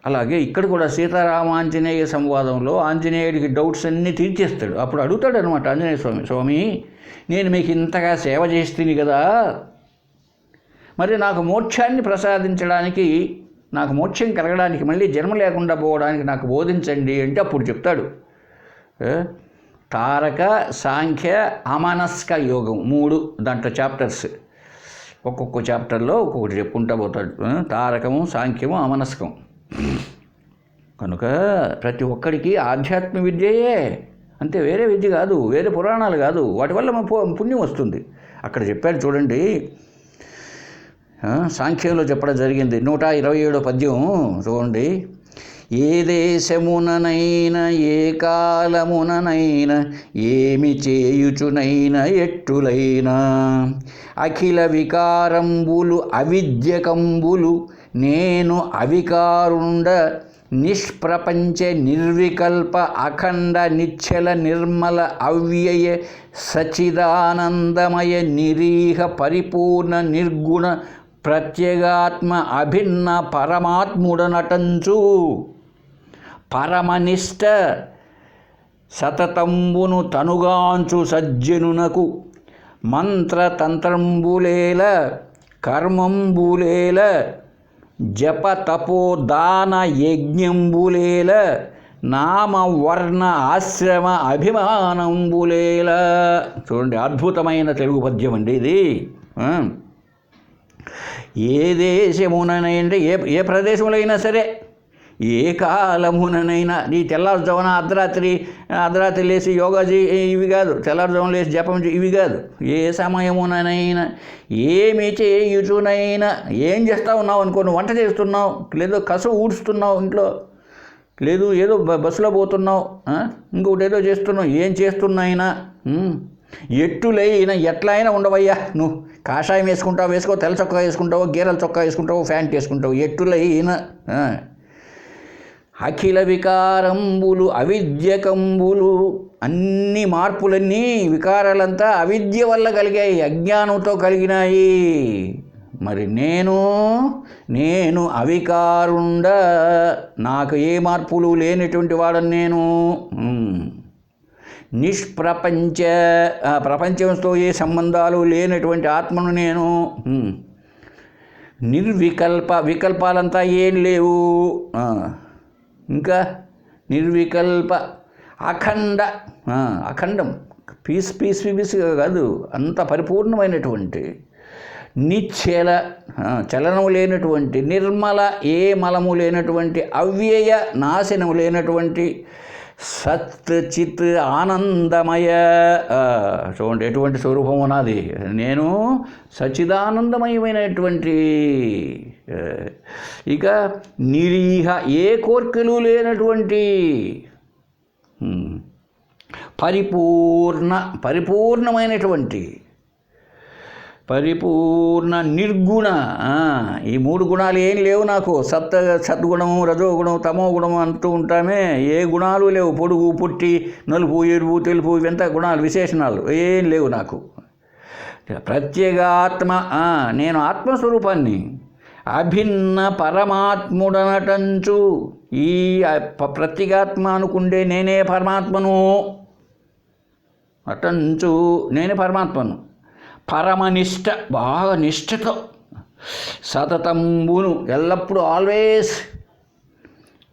అలాగే ఇక్కడ కూడా సీతారామాంజనేయ సంవాదంలో ఆంజనేయుడికి డౌట్స్ అన్నీ తీర్చేస్తాడు. అప్పుడు అడుగుతాడు అనమాట ఆంజనేయ స్వామి, స్వామి నేను మీకు ఇంతగా సేవ చేస్తుంది కదా, మరి నాకు మోక్షాన్ని ప్రసాదించడానికి, నాకు మోక్షం కలగడానికి, మళ్ళీ జన్మ లేకుండా పోవడానికి నాకు బోధించండి అంటే అప్పుడు చెప్తాడు తారక సాంఖ్య అమనస్క యోగం 3 దాంట్లో చాప్టర్స్. ఒక్కొక్క చాప్టర్లో ఒక్కొక్కటి చెప్పుకుంటా పోతాడు. తారకము, సాంఖ్యము, అమనస్కం. కనుక ప్రతి ఒక్కడికి ఆధ్యాత్మిక విద్యయే, అంతే, వేరే విద్య కాదు, వేరే పురాణాలు కాదు. వాటి వల్ల పుణ్యం వస్తుంది. అక్కడ చెప్పాడు చూడండి, సాంఖ్యంలో చెప్పడం జరిగింది. 127వ పద్యం చూడండి. ఏ దేశముననైన ఏ కాలముననైన ఏమి చేయుచునైన ఎట్టులైనా అఖిల వికారంబులు అవిద్యకంబులు నేను అవికారుండ నిష్ప్రపంచ నిర్వికల్ప అఖండ నిశ్చల నిర్మల అవ్యయ సచిదానందమయ నిరీహ పరిపూర్ణ నిర్గుణ ప్రత్యేగాత్మ అభిన్న పరమాత్ముడనటంచు పరమనిష్ట సతతంబును తనుగాంచు సజ్జనునకు మంత్రతంత్రంబులేల కర్మంబులేల జప తపోదాన యజ్ఞంబులేల నామ వర్ణ ఆశ్రమ అభిమానంబులేల. చూడండి, అద్భుతమైన తెలుగు పద్యం అండి ఇది. ఏ దేశముననైనా, ఏ ప్రదేశంలో అయినా సరే, ఏ కాలముననైనా, నీ తెల్లారుజామున అర్ధరాత్రి లేచి యోగా ఇవి కాదు, తెల్లారుజామున లేచి జపం ఇవి కాదు, ఏ సమయముననైనా ఏమి చేయుచునైనా, ఏం చేస్తూ ఉన్నావు అనుకో, నువ్వు వంట చేస్తున్నావు, లేదో కసువు ఊడుస్తున్నావు ఇంట్లో, లేదు ఏదో బస్సులో పోతున్నావు, ఇంకొకటి ఏదో చేస్తున్నావు, ఏం చేస్తున్నాయినా ఎట్టులైనా ఎట్లా అయినా ఉండవయ్యా, నువ్వు కాషాయం వేసుకుంటావు వేసుకో, తెల్ల చొక్కా వేసుకుంటావు, గీరల చొక్కా వేసుకుంటావు, ఫ్యాంట్ వేసుకుంటావు, ఎట్టులైనా అఖిల వికారంబులు అవిద్యకంబులు, అన్ని మార్పులన్నీ వికారాలంతా అవిద్య వల్ల కలిగాయి, అజ్ఞానంతో కలిగినాయి. మరి నేను అవికారుండ, నాకు ఏ మార్పులు లేనటువంటి వాడని నేను. నిష్ప్రపంచ, ప్రపంచంతో ఏ సంబంధాలు లేనటువంటి ఆత్మను నేను. నిర్వికల్ప, వికల్పాలంతా ఏం లేవు. ఇంకా నిర్వికల్ప, అఖండ, అఖండం, పీస్గా కాదు, అంత పరిపూర్ణమైనటువంటి, నిశ్చల, చలనము లేనటువంటి, నిర్మల, ఏ మలము లేనటువంటి, అవ్యయ, నాశనము లేనటువంటి, సత్ చిత్ ఆనందమయ. చూడండి ఎటువంటి స్వరూపం ఉన్నది. నేను సచ్చిదానందమయమైనటువంటి, ఇక నిరీహ, ఏ కోర్కెలు లేనటువంటి, పరిపూర్ణమైనటువంటి, పరిపూర్ణ నిర్గుణ. ఈ 3 గుణాలు ఏం లేవు నాకు. సద్గుణము, రజోగుణము, తమో గుణము అంటూ ఉంటామే, ఏ గుణాలు లేవు. పొడుగు, పుట్టి, నలుపు, ఎరుపు, తెలుపు, ఇవంతా గుణాలు, విశేషణాలు ఏం లేవు నాకు. ప్రత్యేగాత్మ, నేను ఆత్మస్వరూపాన్ని, అభిన్న పరమాత్ముడనటంచు, ఈ ప్రత్యేగాత్మ అనుకుండే నేనే పరమాత్మను అటంచు, నేనే పరమాత్మను. పరమనిష్ట, బాగా నిష్ఠతో, సతతంబును, ఎల్లప్పుడూ ఆల్వేస్,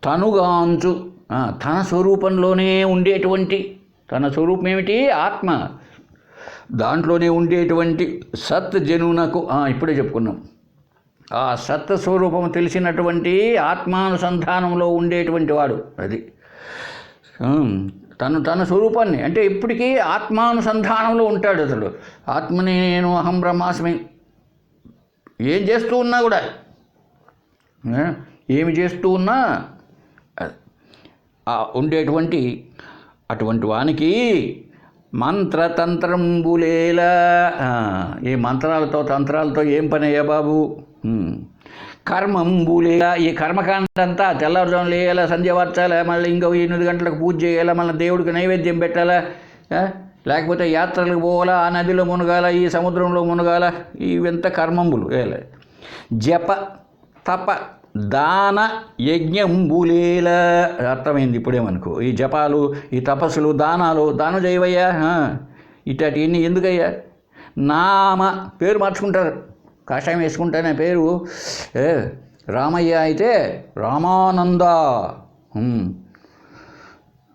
తనుగాంచు, తన స్వరూపంలోనే ఉండేటువంటి, తన స్వరూపం ఏమిటి? ఆత్మ. దాంట్లోనే ఉండేటువంటి సత్ జనునకు, ఇప్పుడే చెప్పుకున్నాం, ఆ సత్ స్వరూపం తెలిసినటువంటి, ఆత్మానుసంధానంలో ఉండేటువంటి వాడు. అది తన స్వరూపాన్ని, అంటే ఇప్పటికీ ఆత్మానుసంధానంలో ఉంటాడు అసలు. ఆత్మని నేను అహం బ్రహ్మాస్మి, ఏం చేస్తూ ఉన్నా కూడా, ఏమి చేస్తూ ఉన్నా ఉండేటువంటి అటువంటి వానికి మంత్రతంత్రంబులేలా, ఈ మంత్రాలతో తంత్రాలతో ఏం పని అయ్యా బాబు. కర్మంబులేలా, ఈ కర్మకాండ అంతా తెల్లవారుజామున లేయాలా, సంధ్య వర్చాలా, మళ్ళీ ఇంకో 8 గంటలకు పూజ చేయాలా, మళ్ళీ దేవుడికి నైవేద్యం పెట్టాలా, లేకపోతే యాత్రలకు పోవాలా, ఆ నదిలో మునగాల, ఈ సముద్రంలో మునగాల, ఇవంతా కర్మంబులు. జప తప దాన యజ్ఞంబులేల, అర్థమైంది ఇప్పుడే మనకు. ఈ జపాలు, ఈ తపస్సులు, దానాలు, దానం చేయవయ్యా, ఇట్లాంటివన్నీ ఎందుకయ్యా. నామ, పేరు మార్చుకుంటారు, కాషాయం వేసుకుంటేనే పేరు. రామయ్య అయితే రామానంద.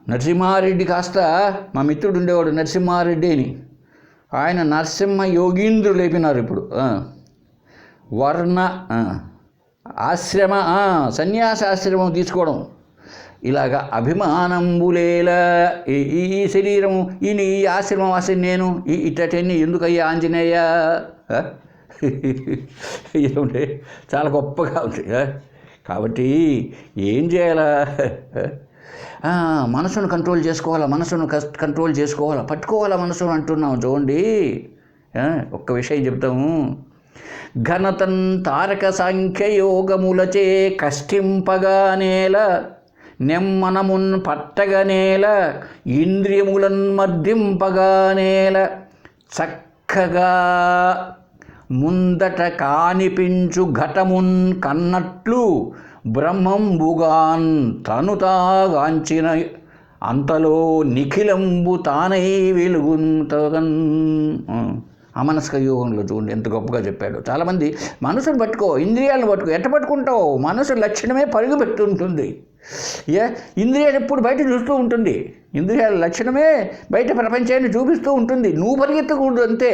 నరసింహారెడ్డి కాస్త, మా మిత్రుడు ఉండేవాడు నరసింహారెడ్డి అని, ఆయన నరసింహ యోగీంద్రులు లేపినారు ఇప్పుడు. వర్ణ ఆశ్రమ, సన్యాసాశ్రమం తీసుకోవడం, ఇలాగా అభిమానంబులేల, ఈ శరీరము, ఈ ఆశ్రమం అసలు నేను, ఇట్టన్నీ ఎందుకయ్యా ఆంజనేయ. ఏమంటే చాలా గొప్పగా ఉంది. కాబట్టి ఏం చేయాలా, మనసును కంట్రోల్ చేసుకోవాలా, మనసును కంట్రోల్ చేసుకోవాలా, పట్టుకోవాలా మనసును అంటున్నాం. చూడండి, ఒక్క విషయం చెప్తాము. ఘనతన్ తారక సాంఖ్యయోగములచే కష్టింపగానేల, నెమ్మనమున్ పట్టగనేల, ఇంద్రియములన్ మర్దింపగానేల, చక్కగా ముందట కానిపించు ఘటమున్ కన్నట్లు బ్రహ్మంబుగాన్ తనుతాగాంచిన అంతలో నిఖిలంబు తానై వెలుగుంతగన్. అమనస్క యోగంలో చూడండి ఎంత గొప్పగా చెప్పాడు. చాలామంది మనసును పట్టుకో, ఇంద్రియాలను పట్టుకో, ఎట్ట పట్టుకుంటావు? మనసు లక్షణమే పరుగు పెట్టుంటుంది. ఇంద్రియాలు ఎప్పుడు బయట చూస్తూ ఉంటుంది, ఇంద్రియాల లక్షణమే బయట ప్రపంచాన్ని చూపిస్తూ ఉంటుంది. నువ్వు పరిగెత్తకూడదు అంతే.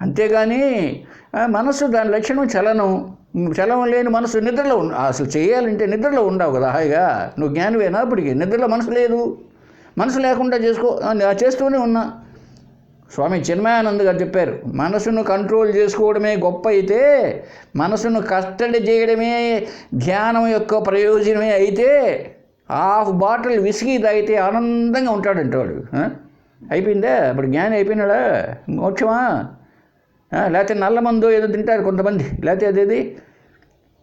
అంతేగాని మనసు దాని లక్షణం చలనం లేని మనసు నిద్రలో అసలు చేయాలంటే నిద్రలో ఉండవు కదా హాయిగా. నువ్వు జ్ఞానివేనా? అప్పటికి నిద్రలో మనసు లేదు. మనసు లేకుండా చేస్తూనే ఉన్నా. స్వామి చిన్మయానంద్ గారు చెప్పారు, మనసును కంట్రోల్ చేసుకోవడమే గొప్ప అయితే, మనసును కస్టడీ చేయడమే ధ్యానం యొక్క ప్రయోజనమే అయితే, 1/2 బాటిల్ విస్కీ తాగితే ఆనందంగా ఉంటాడంట వాడు. అయిపోయిందా? ఇప్పుడు జ్ఞాని అయిపోయినాడా? మోక్షమా? లేకపోతే నల్ల మందు ఏదో తింటారు కొంతమంది, లేకపోతే అదేది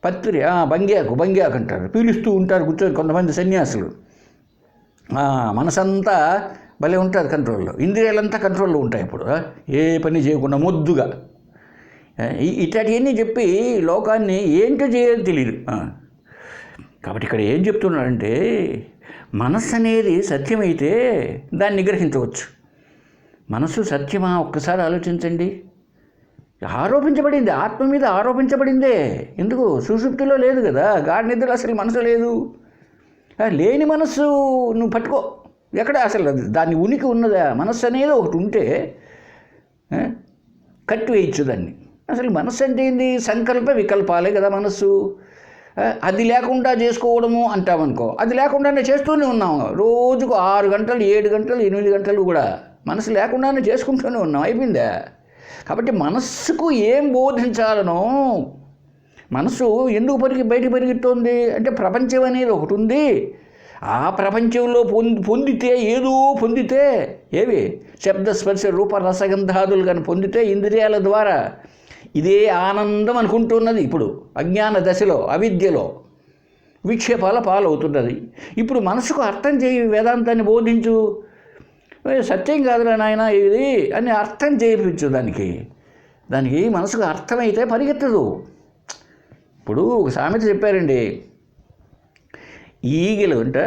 పత్రి, బంగ్యాకు అంటారు, పీలుస్తూ ఉంటారు కూర్చొని కొంతమంది సన్యాసులు. మనసంతా భలే ఉంటుంది కంట్రోల్లో, ఇంద్రియాలంతా కంట్రోల్లో ఉంటాయి. ఇప్పుడు ఏ పని చేయకుండా మొద్దుగా ఇట్లాంటివన్నీ చెప్పి లోకాన్ని ఏంటో చేయాలో తెలియదు. కాబట్టి ఇక్కడ ఏం చెప్తున్నాడంటే, మనస్సు అనేది సత్యమైతే దాన్ని నిగ్రహించవచ్చు. మనస్సు సత్యమా? ఒక్కసారి ఆలోచించండి. ఆరోపించబడింది, ఆత్మ మీద ఆరోపించబడిందే. ఎందుకు? సుషుప్తిలో లేదు కదా, గాఢ నిద్రలో అసలు మనసు లేదు. లేని మనస్సు నువ్వు పట్టుకో, ఎక్కడ అసలు దాని ఉనికి ఉన్నదా? మనస్సు అనేది ఒకటి ఉంటే కట్టి వేయచ్చు దాన్ని. అసలు మనస్సు అంటే ఏంది? సంకల్ప వికల్పాలే కదా మనస్సు. అది లేకుండా చేసుకోవడము అంటామనుకో, అది లేకుండానే చేస్తూనే ఉన్నాం. రోజుకు 6 గంటలు, 7 గంటలు, 8 గంటలు కూడా మనసు లేకుండానే చేసుకుంటూనే ఉన్నాం. అయిపోయిందా? కాబట్టి మనస్సుకు ఏం బోధించాలనో, మనసు ఎందుకు బయట పరిగెడుతోంది అంటే, ప్రపంచం అనేది ఒకటి ఉంది. ఆ ప్రపంచంలో పొందితే ఏవి శబ్ద స్పర్శ రూప రసగంధాదులు కానీ పొందితే ఇంద్రియాల ద్వారా ఇదే ఆనందం అనుకుంటున్నది. ఇప్పుడు అజ్ఞాన దశలో, అవిద్యలో విక్షేపాల పాలవుతున్నది. ఇప్పుడు మనసుకు అర్థం చేయి, వేదాంతాన్ని బోధించు, సత్యం కాదురా నాయన ఇది అని అర్థం చేయించు. దానికి మనసుకు అర్థమైతే పరిగెత్తదు. ఇప్పుడు ఒక సామెత చెప్పారండి, ఈగలు అంటే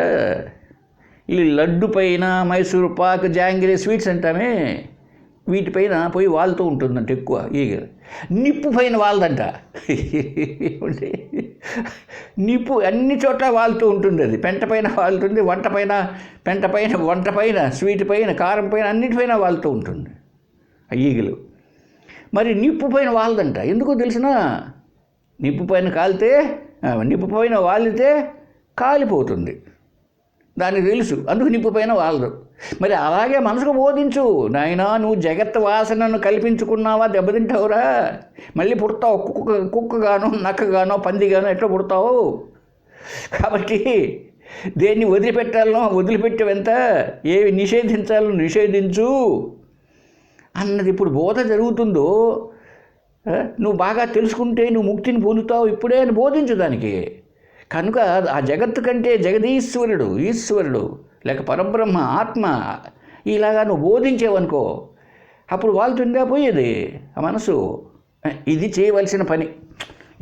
ఈ లడ్డు పైన, మైసూరు పాక్, జాంగిరీ స్వీట్స్ అంటామే, వీటిపైన పోయి వాళ్తూ ఉంటుందంట ఎక్కువ ఈగలు. నిప్పు పైన వాళ్దంట. నిప్పు అన్ని చోట్ల వాళ్తూ ఉంటుంది. అది పెంట పైన వాళ్తుంది, వంట పైన, స్వీట్ పైన, కారం పైన, అన్నిటిపైన వాళ్తూ ఉంటుంది ఆ ఈగలు. మరి నిప్పు పైన వాళ్దంట. ఎందుకో తెలిసినా, నిప్పు పైన వాలితే కాలిపోతుంది, దానికి తెలుసు, అందుకు నిప్పు పైన వాలదు. మరి అలాగే మనసుకు బోధించు, నాయనా నువ్వు జగత్ వాసనను కల్పించుకున్నావా, దెబ్బతింటావురా, మళ్ళీ పుడతావు, కుక్కగానో, నక్కగానో, పందిగానో ఎట్లా పుడతావు. కాబట్టి దేన్ని వదిలిపెట్టాలనో వదిలిపెట్టేవెంత, ఏవి నిషేధించాలో నిషేధించు అన్నది ఇప్పుడు బోధ జరుగుతుందో. నువ్వు బాగా తెలుసుకుంటే నువ్వు ముక్తిని పొందుతావు ఇప్పుడే అని బోధించు దానికి. కనుక ఆ జగత్తు కంటే జగదీశ్వరుడు, ఈశ్వరుడు లేక పరబ్రహ్మ ఆత్మ ఇలాగా నువ్వు బోధించేవనుకో, అప్పుడు వాళ్ళు తిండా పోయేది ఆ మనసు. ఇది చేయవలసిన పని.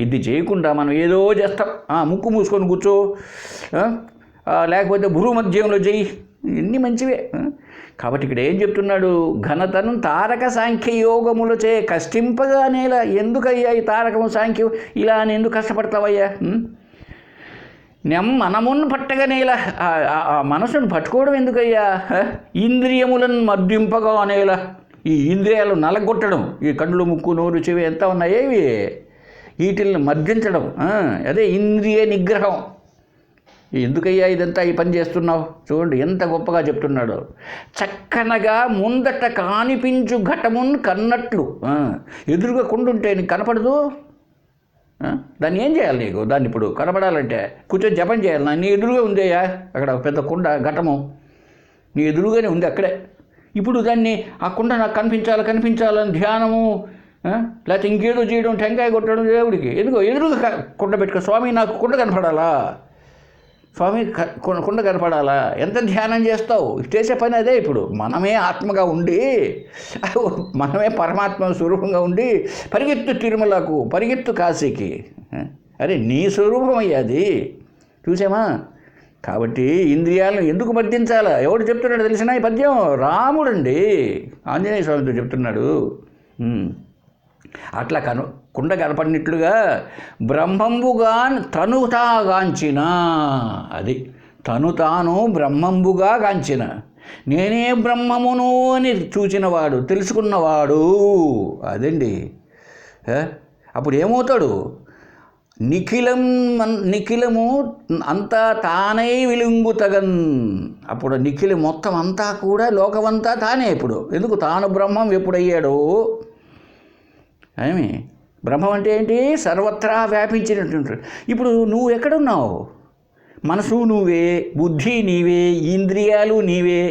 ఇది చేయకుండా మనం ఏదో చేస్తాం. ముక్కు మూసుకొని కూర్చో, లేకపోతే భూమధ్యంలో చెయ్యి, ఇన్ని మంచివే. కాబట్టి ఇక్కడ ఏం చెప్తున్నాడు? ఘనతను తారక సాంఖ్యయోగములచే కష్టింపగా నేల. ఎందుకయ్యా ఈ తారకము సాంఖ్యం ఇలా అని ఎందుకు కష్టపడతావయ్యా? మనమును పట్టగా నేల, మనసును పట్టుకోవడం ఎందుకయ్యా? ఇంద్రియములను మద్దింపగా నేల. ఈ ఇంద్రియాలు నలగొట్టడం, ఈ కళ్ళు ముక్కు నోరు చెవి ఎంత ఉన్నాయో ఇవి, వీటిల్ని మర్దించడం, అదే ఇంద్రియ నిగ్రహం. ఎందుకయ్యా ఇదంతా ఈ పని చేస్తున్నావు? చూడండి ఎంత గొప్పగా చెప్తున్నాడు. చక్కనగా ముందట కానిపించు ఘటమున్ కన్నట్లు. ఎదురుగా కుండుంటే నీకు కనపడదు, దాన్ని ఏం చేయాలి నీకు? దాన్ని ఇప్పుడు కనపడాలంటే కూర్చొని జపం చేయాలి. నీ ఎదురుగా ఉందేయా అక్కడ పెద్ద కుండ, ఘటము నీ ఎదురుగానే ఉంది అక్కడే. ఇప్పుడు దాన్ని ఆ కుండ నాకు కనిపించాలని ధ్యానము, లేకపోతే ఇంకేదో చేయడం, టెంకాయ కొట్టడం దేవుడికి ఎందుకో ఎదురుగా కుండ పెట్టుకో. స్వామి నాకు కుండ కనపడాలా, స్వామి కుండ కనపడాలా? ఎంత ధ్యానం చేస్తావు? చేసే పని అదే. ఇప్పుడు మనమే ఆత్మగా ఉండి, మనమే పరమాత్మ స్వరూపంగా ఉండి పరిగెత్తు తిరుమలకు, పరిగెత్తు కాశీకి. అరే నీ స్వరూపం అయ్యాది, చూసామా? కాబట్టి ఇంద్రియాలను ఎందుకు మర్దించాలా? ఎవడు చెప్తున్నాడు తెలిసిన ఈ పద్యం? రాముడండి, ఆంజనేయ స్వామితో చెప్తున్నాడు. అట్లా కుండ కనపడినట్లుగా బ్రహ్మంబుగా తనుతాగాంచిన, అది తను తాను బ్రహ్మంబుగా గాంచిన, నేనే బ్రహ్మమును అని చూచినవాడు, తెలుసుకున్నవాడు, అదండి. అప్పుడు ఏమవుతాడు? నిఖిలము అంతా తానై విలుంగుతగన్. అప్పుడు నిఖిలం మొత్తం అంతా కూడా లోకమంతా తానే. ఇప్పుడు ఎందుకు? తాను బ్రహ్మం ఎప్పుడయ్యాడో. ఏమి బ్రహ్మం అంటే ఏంటి? సర్వత్రా వ్యాపించినట్టు. ఇప్పుడు నువ్వు ఎక్కడున్నావు? మనసు నువ్వే, బుద్ధి నీవే, ఇంద్రియాలు నీవే,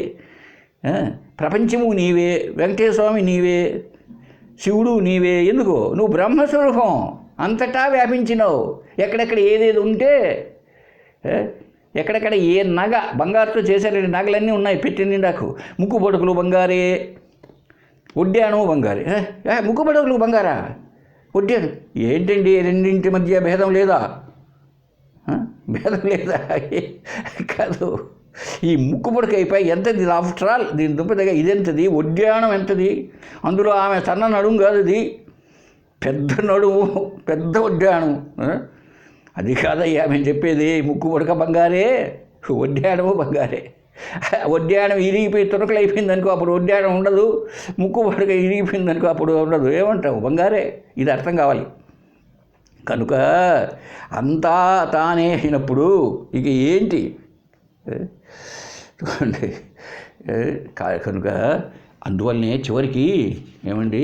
ప్రపంచము నీవే, వెంకటేశ్వర స్వామి నీవే, శివుడు నీవే. ఎందుకు? నువ్వు బ్రహ్మస్వరూపం, అంతటా వ్యాపించినావు. ఎక్కడెక్కడ ఏదేది ఉంటే, ఎక్కడెక్కడ ఏ నగ బంగారుతో చేశారు, నగలన్నీ ఉన్నాయి పెట్టి నిండాకు. ముక్కు పొడుకులు బంగారే, ఒడ్డాను బంగారే. ముక్కు పొడుకులు బంగారా, ఒడ్డాను ఏంటండి? రెండింటి మధ్య భేదం లేదా? భేదం లేదా? కాదు. ఈ ముక్కు పొడక అయిపోయి ఎంతది? ఆఫ్టర్ ఆల్ దీని దుంపదగా ఇదెంతది? ఒడ్డానం ఎంతది? అందులో ఆమె సన్న నడుము కాదు, అది పెద్ద నడుము, పెద్ద ఒడ్డానం. అది కాదయ్యా మేము చెప్పేది. ముక్కు పొడక బంగారే, ఒడ్డానము బంగారే. ఒడ్డానం ఇరిగిపోయి తునకలు అయిపోయింది అనుకో, అప్పుడు ఒడ్డానం ఉండదు. ముక్కు పొడక ఇరిగిపోయింది అనుకో, అప్పుడు ఉండదు. ఏమంటావు? బంగారే. ఇది అర్థం కావాలి. కనుక అంతా తానే అయినప్పుడు ఇక ఏంటి? చూడండి. కనుక అందువల్లనే చివరికి ఏమండి,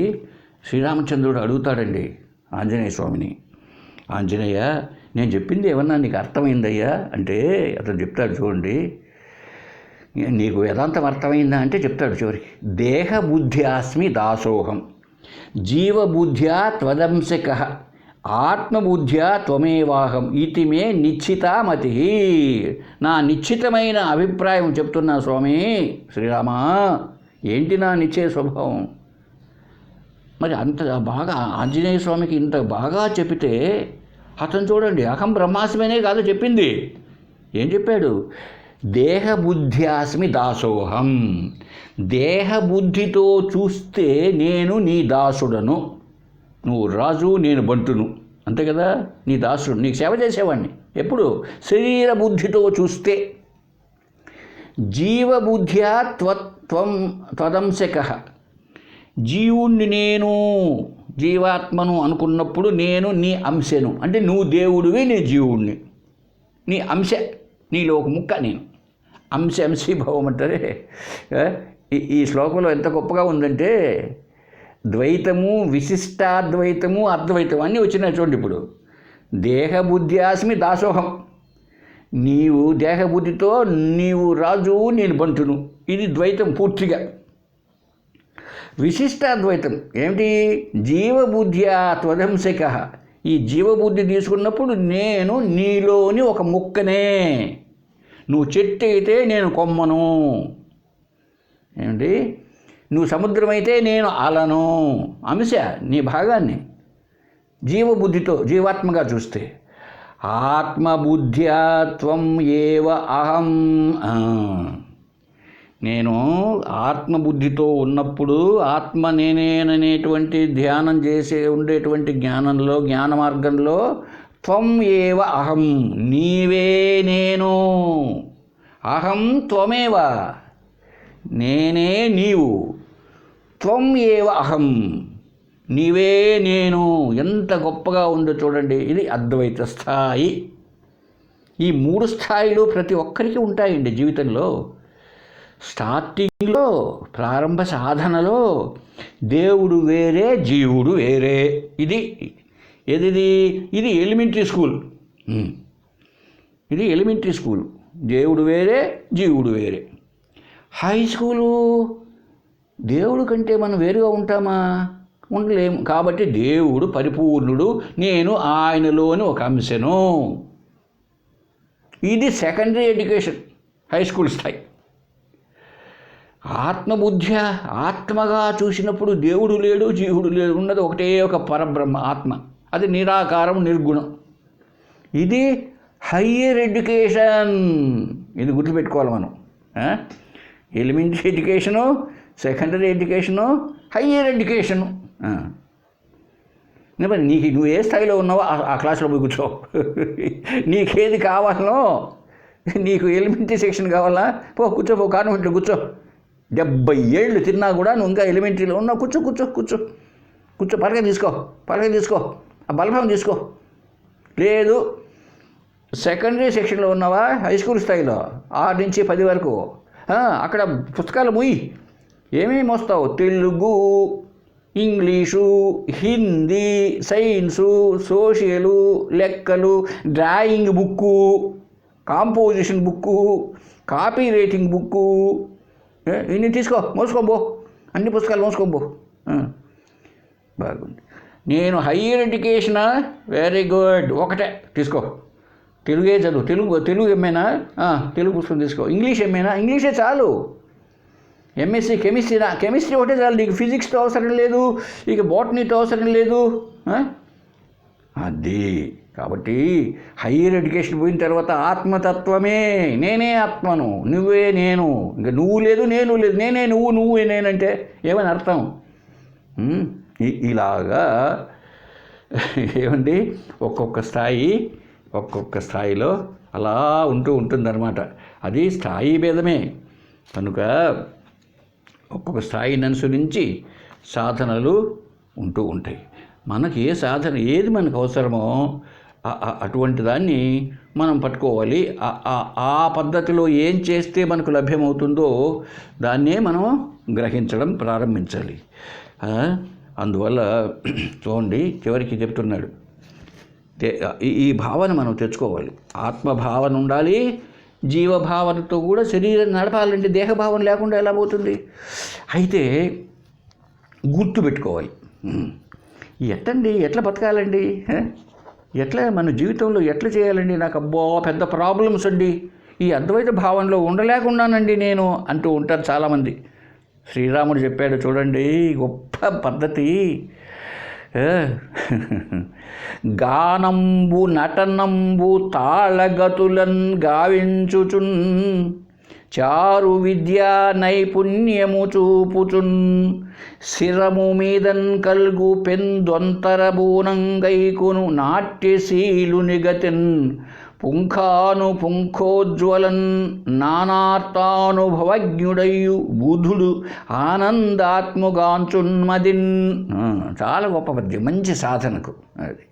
శ్రీరామచంద్రుడు అడుగుతాడండి ఆంజనేయ స్వామిని, ఆంజనేయ నేను చెప్పింది ఏమన్నా నీకు అర్థమైందయ్యా అంటే అతను చెప్తాడు. చూడండి, నీకు వేదాంతం అర్థమైందా అంటే చెప్తాడు చివరికి, దేహబుద్ధ్యాస్మి దాసోహం, జీవబుద్ధ్యా త్వదంశక, ఆత్మబుద్ధ్యా త్వమేవాహం, ఇతి మే నిశ్చితామతి. నా నిశ్చితమైన అభిప్రాయం చెప్తున్నా స్వామి శ్రీరామ. ఏంటి నా నిశ్చయ స్వభావం? మరి అంత బాగా ఆంజనేయ స్వామికి ఇంత బాగా చెప్పితే అతను చూడండి, అహం బ్రహ్మాస్మినే కాదు చెప్పింది. ఏం చెప్పాడు? దేహబుద్ధ్యాస్మి దాసోహం. దేహబుద్ధితో చూస్తే నేను నీ దాసుడను, నువ్వు రాజు నేను బంటును, అంతే కదా? నీ దాసుడు, నీకు సేవ చేసేవాడిని. ఎప్పుడు? శరీర బుద్ధితో చూస్తే. జీవబుద్ధ్యా త్వదంశక, జీవుణ్ణి నేను జీవాత్మను అనుకున్నప్పుడు నేను నీ అంశను, అంటే నువ్వు దేవుడివి, నీ జీవుణ్ణి, నీ అంశ, నీలో ఒక ముక్క నేను. అంశీభావం అంటారే. ఈ శ్లోకంలో ఎంత గొప్పగా ఉందంటే ద్వైతము, విశిష్టాద్వైతము, అద్వైతం అన్నీ వచ్చినాయి చూడండి. ఇప్పుడు దేహబుద్ధ్యాస్మి దాసోహం, నీవు దేహబుద్ధితో నీవు రాజు నేను బంటును, ఇది ద్వైతం పూర్తిగా. విశిష్టాద్వైతం ఏమిటి? జీవబుద్ధ్యా త్వదంశక. ఈ జీవబుద్ధి తీసుకున్నప్పుడు నేను నీలోని ఒక ముక్కనే. నువ్వు చెట్టు అయితే నేను కొమ్మను. ఏమిటి? నువ్వు సముద్రం అయితే నేను అలను. అంశ నీ భాగాన్ని జీవబుద్ధితో జీవాత్మగా చూస్తే ఆత్మబుద్ధ్యా త్వం ఏవ అహం. నేను ఆత్మబుద్ధితో ఉన్నప్పుడు ఆత్మ నేనేననేటువంటి ధ్యానం చేసే ఉండేటువంటి జ్ఞానంలో జ్ఞాన మార్గంలో త్వం ఏవ అహం, నీవే నేను. అహం త్వమేవ, నేనే నీవు. త్వం ఏవ అహం, నీవే నేను. ఎంత గొప్పగా ఉందో చూడండి. ఇది అద్వైత స్థాయి. ఈ 3 స్థాయిలు ప్రతి ఒక్కరికి ఉంటాయండి జీవితంలో. స్టార్టింగ్లో ప్రారంభ సాధనలో దేవుడు వేరే, జీవుడు వేరే. ఇది ఎలిమెంటరీ స్కూల్. ఇది ఎలిమెంటరీ స్కూల్. దేవుడు వేరే, జీవుడు వేరే. హై స్కూలు దేవుడు కంటే మనం వేరుగా ఉంటామా? ఉండలేము. కాబట్టి దేవుడు పరిపూర్ణుడు, నేను ఆయనలోని ఒక అంశను. ఇది సెకండరీ ఎడ్యుకేషన్, హై స్కూల్ స్థాయి. ఆత్మబుద్ధ్య, ఆత్మగా చూసినప్పుడు దేవుడు లేడు, జీవుడు లేడు, ఉన్నది ఒకటే ఒక పరబ్రహ్మ ఆత్మ. అది నిరాకారం, నిర్గుణం. ఇది హయ్యర్ ఎడ్యుకేషన్. ఇది గుర్తుపెట్టుకోవాలి మనం. Elementary education, secondary education, higher education. నువ్వు ఏ స్థాయిలో ఉన్నావో ఆ క్లాస్లో పోయి కూర్చో. నీకేది కావాలనో, నీకు ఎలిమెంటరీ సెక్షన్ కావాలా, కూర్చో కాన్వెంట్లో కూర్చో. 70 ఏళ్ళు తిన్నా కూడా నువ్వు ఇంకా ఎలిమెంటరీలో ఉన్నావు. కూర్చో కూర్చో కూర్చో కూర్చో. పలక తీసుకో, ఆ బలభం తీసుకో. లేదు సెకండరీ సెక్షన్లో ఉన్నావా, హై స్కూల్ స్థాయిలో 6 నుంచి 10 వరకు, అక్కడ పుస్తకాలు ముయ్యి. ఏమేమి మోస్తావు? Telugu, English, Hindi, science, social, లెక్కలు, drawing book, composition book, copy writing book. ఇన్ని మోసుకోబో, అన్ని పుస్తకాలు మోసుకోబో. బాగుంది. నేను హయ్యర్ ఎడ్యుకేషనా? Very good. ఒకటే తీసుకో. తెలుగే చదువు. తెలుగు ఎంఏనా? తెలుగు పుస్తకం తీసుకో. ఇంగ్లీష్ ఎంఏనా? ఇంగ్లీషే చాలు. ఎంఎస్సి కెమిస్ట్రీ ఒకటే చాలు. నీకు ఫిజిక్స్తో అవసరం లేదు, ఇక బాటనీతో అవసరం లేదు. అది కాబట్టి హయ్యర్ ఎడ్యుకేషన్ పోయిన తర్వాత ఆత్మతత్వమే, నేనే ఆత్మను, నువ్వే నేను. ఇంకా నువ్వు లేదు, నేను లేదు, నేనే నువ్వు, నువ్వే నేనంటే ఏమని అర్థం? ఇలాగా ఏమండి, ఒక్కొక్క స్థాయిలో అలా ఉంటుందన్నమాట. అది స్థాయి భేదమే. కనుక ఒక్కొక్క స్థాయిని అనుసరించి సాధనలు ఉంటూ ఉంటాయి. మనకి ఏ సాధన ఏది మనకు అవసరమో అటువంటి దాన్ని మనం పట్టుకోవాలి. ఆ పద్ధతిలో ఏం చేస్తే మనకు లభ్యమవుతుందో దాన్నే మనం గ్రహించడం ప్రారంభించాలి. అందువల్ల చూడండి, చివరికి చెప్తున్నాడు, ఈ భావన మనం తెచ్చుకోవాలి. ఆత్మభావన ఉండాలి. జీవభావనతో కూడా శరీరం నడపాలంటే దేహభావన లేకుండా ఎలా పోతుంది? అయితే గుర్తుపెట్టుకోవాలి. ఎట్లా బతకాలండి, ఎట్లా మన జీవితంలో ఎట్లా చేయాలండి? నాకు అబ్బో పెద్ద ప్రాబ్లమ్స్ అండి, ఈ అద్వైత భావనలో ఉండలేకున్నానండి నేను అంటూ ఉంటారు చాలామంది. శ్రీరాముడు చెప్పాడు చూడండి, గొప్ప పద్ధతి. గానంబు నటనంబు తాళగతులన్ గావించుచున్ చారు విద్యా నైపుణ్యము చూపుచున్ శిరము మీదన్ కల్గు పెందొంతరబూనంగైకును నాట్యశీలునిగతిన్ పుంఖోజ్వలన్ నానార్థానుభవజ్ఞుడయ్యు బుధుడు ఆనందాత్ముగాంచున్మదిన్. చాలా గొప్ప పద్యం, మంచి సాధనకు. అది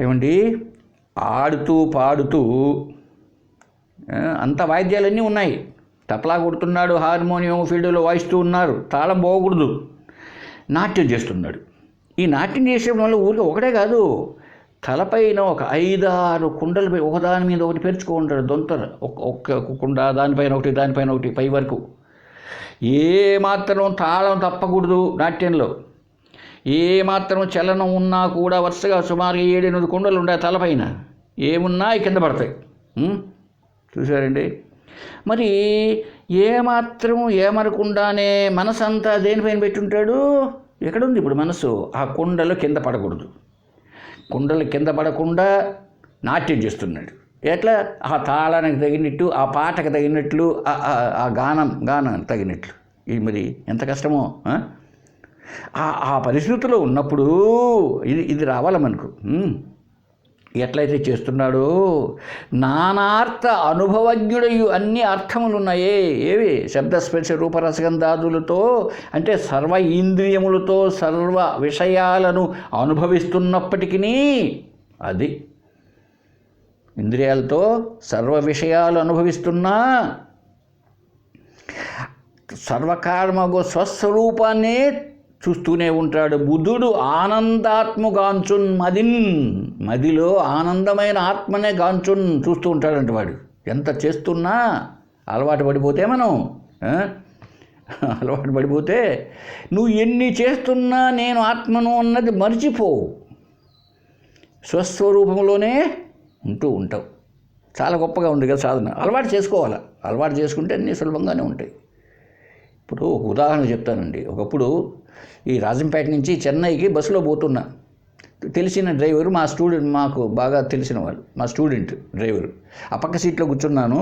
ఏమండి, ఆడుతూ పాడుతూ అంత వాయిద్యాలన్నీ ఉన్నాయి. తపలా కొడుతున్నాడు, హార్మోనియం ఫీల్డ్లో వాయిస్తూ ఉన్నారు, తాళం పోకూడదు. నాట్యం చేస్తున్నాడు. ఈ నాట్యం చేసే వల్ల ఊరికి ఒకటే కాదు, తలపైన ఒక 5-6 కుండలు ఒకదాని మీద ఒకటి పెరుచుకుంటాడు. దొంతర ఒక్క కుండ, దానిపైన ఒకటి పై వరకు. ఏ మాత్రం తాళం తప్పకూడదు నాట్యంలో. ఏ మాత్రం చలనం ఉన్నా కూడా వరుసగా సుమారు 7-8 కుండలు ఉండే తలపైన ఏమున్నా కింద పడతాయి. చూసారండి. మరి ఏమాత్రం ఏమనకుండానే మనసు అంతా దేనిపైన పెట్టుంటాడు? ఎక్కడుంది ఇప్పుడు మనసు? ఆ కుండలు కింద పడకూడదు. కుండలు కింద పడకుండా నాట్యం చేస్తున్నాడు. ఎట్లా? ఆ తాళానికి తగినట్టు, ఆ పాటకు తగినట్లు, ఆ గానం తగినట్లు. ఇది మరి ఎంత కష్టమో. ఆ పరిస్థితిలో ఉన్నప్పుడు ఇది రావాలి మనకు. ఎట్లయితే చేస్తున్నాడో నానార్థ అనుభవజ్ఞుడయు అన్ని అర్థములు ఉన్నాయే. ఏవి? శబ్దస్పర్శ రూపరసగంధాదులతో, అంటే సర్వ ఇంద్రియములతో సర్వ విషయాలను అనుభవిస్తున్నప్పటికీ, అది ఇంద్రియాలతో సర్వ విషయాలు అనుభవిస్తున్నా సర్వకారణమగు స్వస్వరూపాన్నే చూస్తూనే ఉంటాడు. బుద్ధుడు ఆనందాత్మగాంచున్ మదిలో ఆనందమైన ఆత్మనే గాంచున్ చూస్తూ ఉంటాడంట. వాడు ఎంత చేస్తున్నా అలవాటు పడిపోతే అలవాటు పడిపోతే నువ్వు ఎన్ని చేస్తున్నా నేను ఆత్మను అన్నది మర్చిపోవు. స్వస్వరూపంలోనే ఉంటూ ఉంటావు. చాలా గొప్పగా ఉంది కదా సాధన. అలవాటు చేసుకోవాలి. అలవాటు చేసుకుంటే అన్నీ సులభంగానే ఉంటాయి. ఇప్పుడు ఒక ఉదాహరణ చెప్తానండి. ఒకప్పుడు ఈ రాజంపేట నుంచి చెన్నైకి బస్సులో పోతున్నా. తెలిసిన డ్రైవరు, మాకు బాగా తెలిసిన వాళ్ళు, మా స్టూడెంట్ డ్రైవరు. ఆ పక్క సీట్లో కూర్చున్నాను.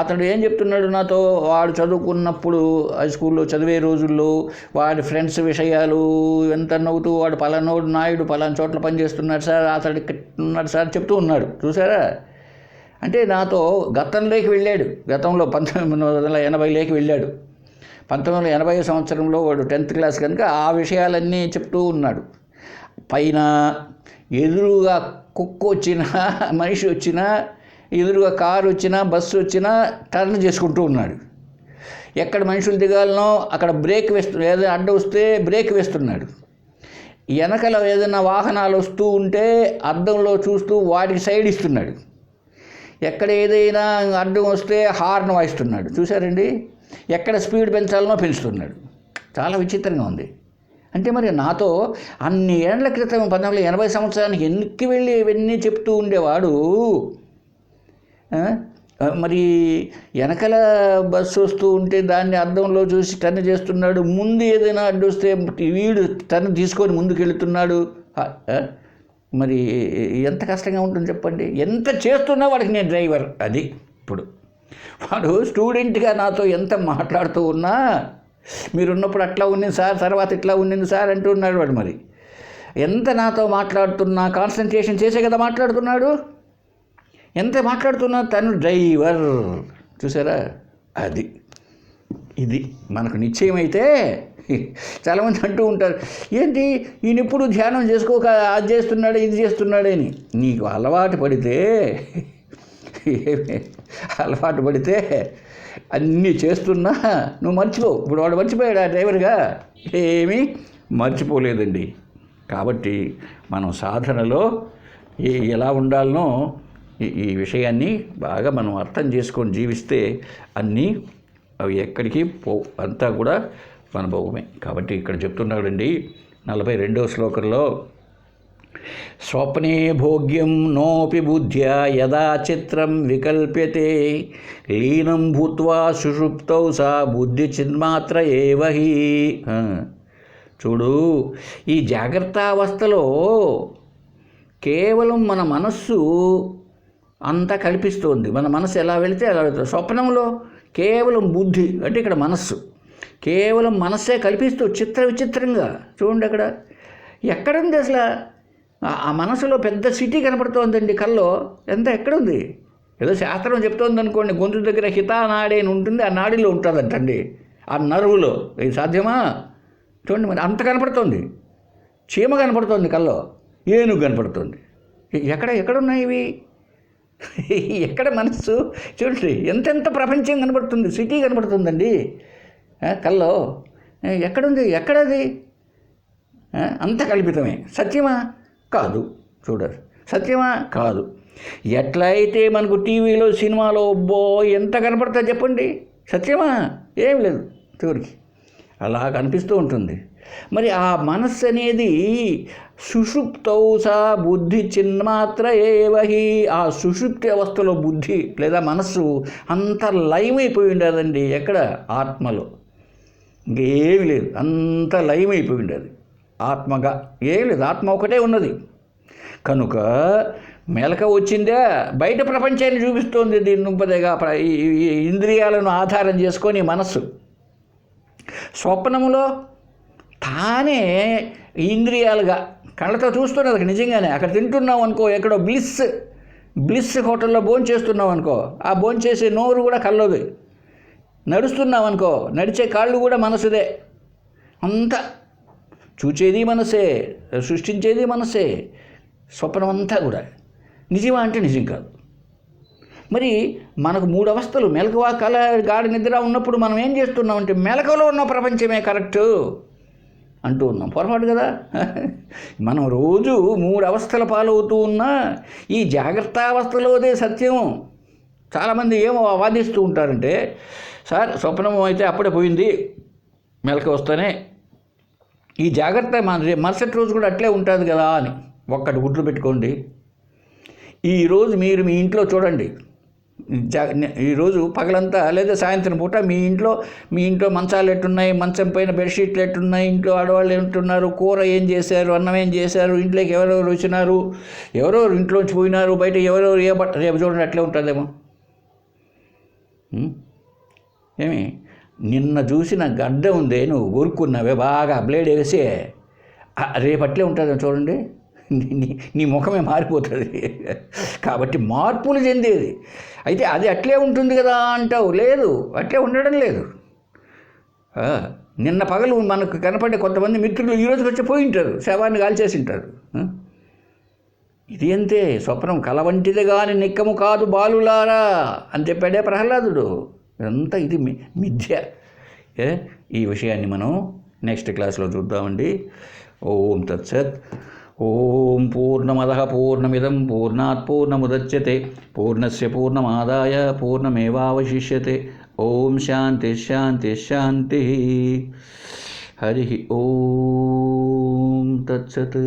అతడు ఏం చెప్తున్నాడు నాతో, వాడు చదువుకున్నప్పుడు హై స్కూల్లో చదివే రోజుల్లో వాడి ఫ్రెండ్స్ విషయాలు ఎంత నవ్వుతూ, వాడు పలానోడు నాయుడు పలానా చోట్ల పనిచేస్తున్నాడు సార్, అతడు ఇక్కడ ఉన్నాడు సార్ చెప్తూ ఉన్నాడు. చూసారా? అంటే నాతో గతంలోకి వెళ్ళాడు. గతంలో 1980లోకి వెళ్ళాడు. 1980 సంవత్సరంలో వాడు 10th క్లాస్ కనుక ఆ విషయాలన్నీ చెప్తూ ఉన్నాడు. పైన ఎదురుగా కుక్క వచ్చినా, మనిషి వచ్చినా, ఎదురుగా కారు వచ్చినా, బస్సు వచ్చినా టర్న్ చేసుకుంటూ ఉన్నాడు. ఎక్కడ మనుషులు దిగాలనో అక్కడ బ్రేక్ వేస్తున్నాడు. ఏదైనా అడ్డు వస్తే బ్రేక్ వేస్తున్నాడు. వెనకల ఏదైనా వాహనాలు వస్తూ ఉంటే అద్దంలో చూస్తూ వాటికి సైడ్ ఇస్తున్నాడు. ఎక్కడ ఏదైనా అడ్డం వస్తే హార్న్ వాయిస్తున్నాడు. చూసారండి? ఎక్కడ స్పీడ్ పెంచాలనో పెంచుతున్నాడు. చాలా విచిత్రంగా ఉంది. అంటే మరి నాతో అన్ని ఏళ్ల క్రితం 1980 సంవత్సరానికి ఎన్నికి వెళ్ళి ఇవన్నీ చెప్తూ ఉండేవాడు, మరి వెనకల బస్సు వస్తూ ఉంటే దాన్ని అద్దంలో చూసి టర్న్ చేస్తున్నాడు. ముందు ఏదైనా అడ్డు వస్తే వీడు టర్న్ తీసుకొని ముందుకు వెళుతున్నాడు. మరి ఎంత కష్టంగా ఉంటుంది చెప్పండి. ఎంత చేస్తున్నా వాడికి నేను డ్రైవర్. అది ఇప్పుడు వాడు స్టూడెంట్గా నాతో ఎంత మాట్లాడుతూ ఉన్నా, మీరున్నప్పుడు అట్లా ఉండింది సార్, తర్వాత ఇట్లా ఉండింది సార్ అంటూ ఉన్నాడు వాడు. మరి ఎంత నాతో మాట్లాడుతున్నా కాన్సన్ట్రేషన్ చేసే కదా మాట్లాడుతున్నాడు. ఎంత మాట్లాడుతున్నా తను డ్రైవర్. చూసారా? ఇది మనకు నిశ్చయమైతే. చాలామంది అంటూ ఉంటారు, ఏంటి ఈయన ఎప్పుడు ధ్యానం చేసుకోక అది చేస్తున్నాడు ఇది చేస్తున్నాడని. నీకు అలవాటు పడితే అన్నీ చేస్తున్నా నువ్వు మర్చిపోవు. ఇప్పుడు వాడు మర్చిపోయాడు ఆ డ్రైవర్గా? ఏమీ మర్చిపోలేదండి. కాబట్టి మనం సాధనలో ఎలా ఉండాలనో ఈ విషయాన్ని బాగా మనం అర్థం చేసుకొని జీవిస్తే అన్నీ అవి ఎక్కడికి అంతా కూడా అనుభవమే. కాబట్టి ఇక్కడ చెప్తున్నాడండి 42వ శ్లోకంలో, స్వప్నే భోగ్యం నోపి బుద్ధ్యా యదా చిత్రం వికల్ప్యతే లీనం భూత్వా సుషుప్తౌ సా బుద్ధి చిన్మాత్ర ఏవహి. చూడు, ఈ జాగ్రత్తావస్థలో కేవలం మన మనస్సు అంతా కల్పిస్తోంది. మన మనస్సు ఎలా వెళితే అలా వెళ్తుంది. స్వప్నంలో కేవలం బుద్ధి, అంటే ఇక్కడ మనస్సు కేవలం మనస్సే కల్పిస్తూ విచిత్రంగా చూడండి. అక్కడ ఎక్కడుంది అసలు? ఆ మనసులో పెద్ద సిటీ కనపడుతోందండి కల్లో. ఎక్కడుంది? ఏదో శాస్త్రం చెప్తోంది అనుకోండి, గొంతు దగ్గర హితానాడి అని ఉంటుంది, ఆ నాడిలో ఉంటుందంటండి, ఆ నర్వులో. ఇది సాధ్యమా? చూడండి, మరి అంత కనపడుతోంది. చీమ కనపడుతోంది కల్లో, ఏనుగు కనపడుతోంది. ఎక్కడున్నాయి ఇవి? ఎక్కడ మనస్సు? చూడండి, ఎంతెంత ప్రపంచం కనపడుతుంది, సిటీ కనపడుతుందండి కల్లో. ఎక్కడుంది? ఎక్కడది? అంత కల్పితమే. సత్యమా? కాదు. చూడరు. సత్యమా? కాదు. ఎట్లయితే మనకు టీవీలో సినిమాలో ఎంత కనపడతా చెప్పండి, సత్యమా? ఏం లేదు. చివరికి అలా కనిపిస్తూ ఉంటుంది. మరి ఆ మనస్సు అనేది సుషుప్తౌ సా బుద్ధి చిన్మాత్ర ఏవహి, ఆ సుషుప్తి అవస్థలో బుద్ధి లేదా మనస్సు అంత లయమైపోయి ఉండదండి. ఎక్కడ? ఆత్మలో. ఇంకేమీ లేదు, అంత లయమైపోయి ఉండదు ఆత్మగా. ఏం లేదు, ఆత్మ ఒకటే ఉన్నది. కనుక మెలక వచ్చిందా బయట ప్రపంచాన్ని చూపిస్తోంది. దీన్ని ఉపదేగా ఇంద్రియాలను ఆధారం చేసుకొని మనస్సు. స్వప్నములో తానే ఇంద్రియాలుగా కళ్ళతో చూస్తున్నది నిజంగానే. అక్కడ తింటున్నాం అనుకో, ఎక్కడో బ్లిస్ హోటల్లో భోంచేస్తున్నాం అనుకో, ఆ భోంచేసే నోరు కూడా కళ్ళది. నడుస్తున్నాం అనుకో, నడిచే కాళ్ళు కూడా మనసుదే. అంతా చూచేది మనసే, సృష్టించేది మనసే. స్వప్నం అంతా కూడా నిజమా అంటే నిజం కాదు. మరి మనకు 3 అవస్థలు, మెలకువ, కళ, గాఢ నిద్ర ఉన్నప్పుడు మనం ఏం చేస్తున్నామంటే మెలకువలో ఉన్న ప్రపంచమే కరెక్టు అంటూ ఉన్నాం. పొరపాటు కదా. మనం రోజు 3 అవస్థల పాలవుతూ ఉన్నా ఈ జాగ్రత్త అవస్థలోదే సత్యం. చాలామంది ఏమో వాదిస్తూ ఉంటారంటే, సార్ స్వప్నం అయితే అప్పుడే పోయింది, మెలక వస్తేనే ఈ జాగ్రత్త మరుసటి రోజు కూడా అట్లే ఉంటుంది కదా అని. ఒక్కటి గుడ్లు పెట్టుకోండి. ఈరోజు మీరు మీ ఇంట్లో చూడండి, ఈరోజు పగలంతా లేదా సాయంత్రం పూట మీ ఇంట్లో మంచాలు ఎట్టున్నాయి, మంచం పైన బెడ్షీట్లు ఎట్టున్నాయి, ఇంట్లో ఆడవాళ్ళు ఏమంటున్నారు, కూర ఏం చేశారు, అన్నం ఏం చేశారు, ఇంట్లోకి ఎవరెవరు వచ్చినారు, ఎవరెవరు ఇంట్లోంచి పోయినారు, బయట ఎవరెవరు ఏ బట్ట, రేపు చూడండి అట్లే ఉంటుందేమో. ఏమి నిన్న చూసిన గడ్డ ఉందే, నువ్వు ఊరుకున్నావే బాగా బ్లేడ్ వేసి, రేపు అట్లే ఉంటుందేమో చూడండి. నీ ముఖమే మారిపోతుంది. కాబట్టి మార్పులు చెందేది. అయితే అది అట్లే ఉంటుంది కదా అంటావు, లేదు, అట్లే ఉండడం లేదు. నిన్న పగలు మనకు కనపడే కొంతమంది మిత్రులు ఈరోజుకి వచ్చి పోయి ఉంటారు, శవాన్ని కాల్చేసి ఉంటారు. ఇది అంతే, స్వప్నం కల వంటిది కానీ నిక్కము కాదు బాలులారా అని చెప్పాడే ప్రహ్లాదుడు. ఇదంతా ఇది మిథ్య. ఈ విషయాన్ని మనం నెక్స్ట్ క్లాస్లో చూద్దామండి. ఓం తత్సత్. ఓం పూర్ణమదః పూర్ణమిదం పూర్ణాత్ పూర్ణముదచ్యతే పూర్ణస్య పూర్ణమాదాయ పూర్ణమేవావశిష్యతే. ఓం శాంతి శాంతి శాంతి. హరి ఓం తత్సత్.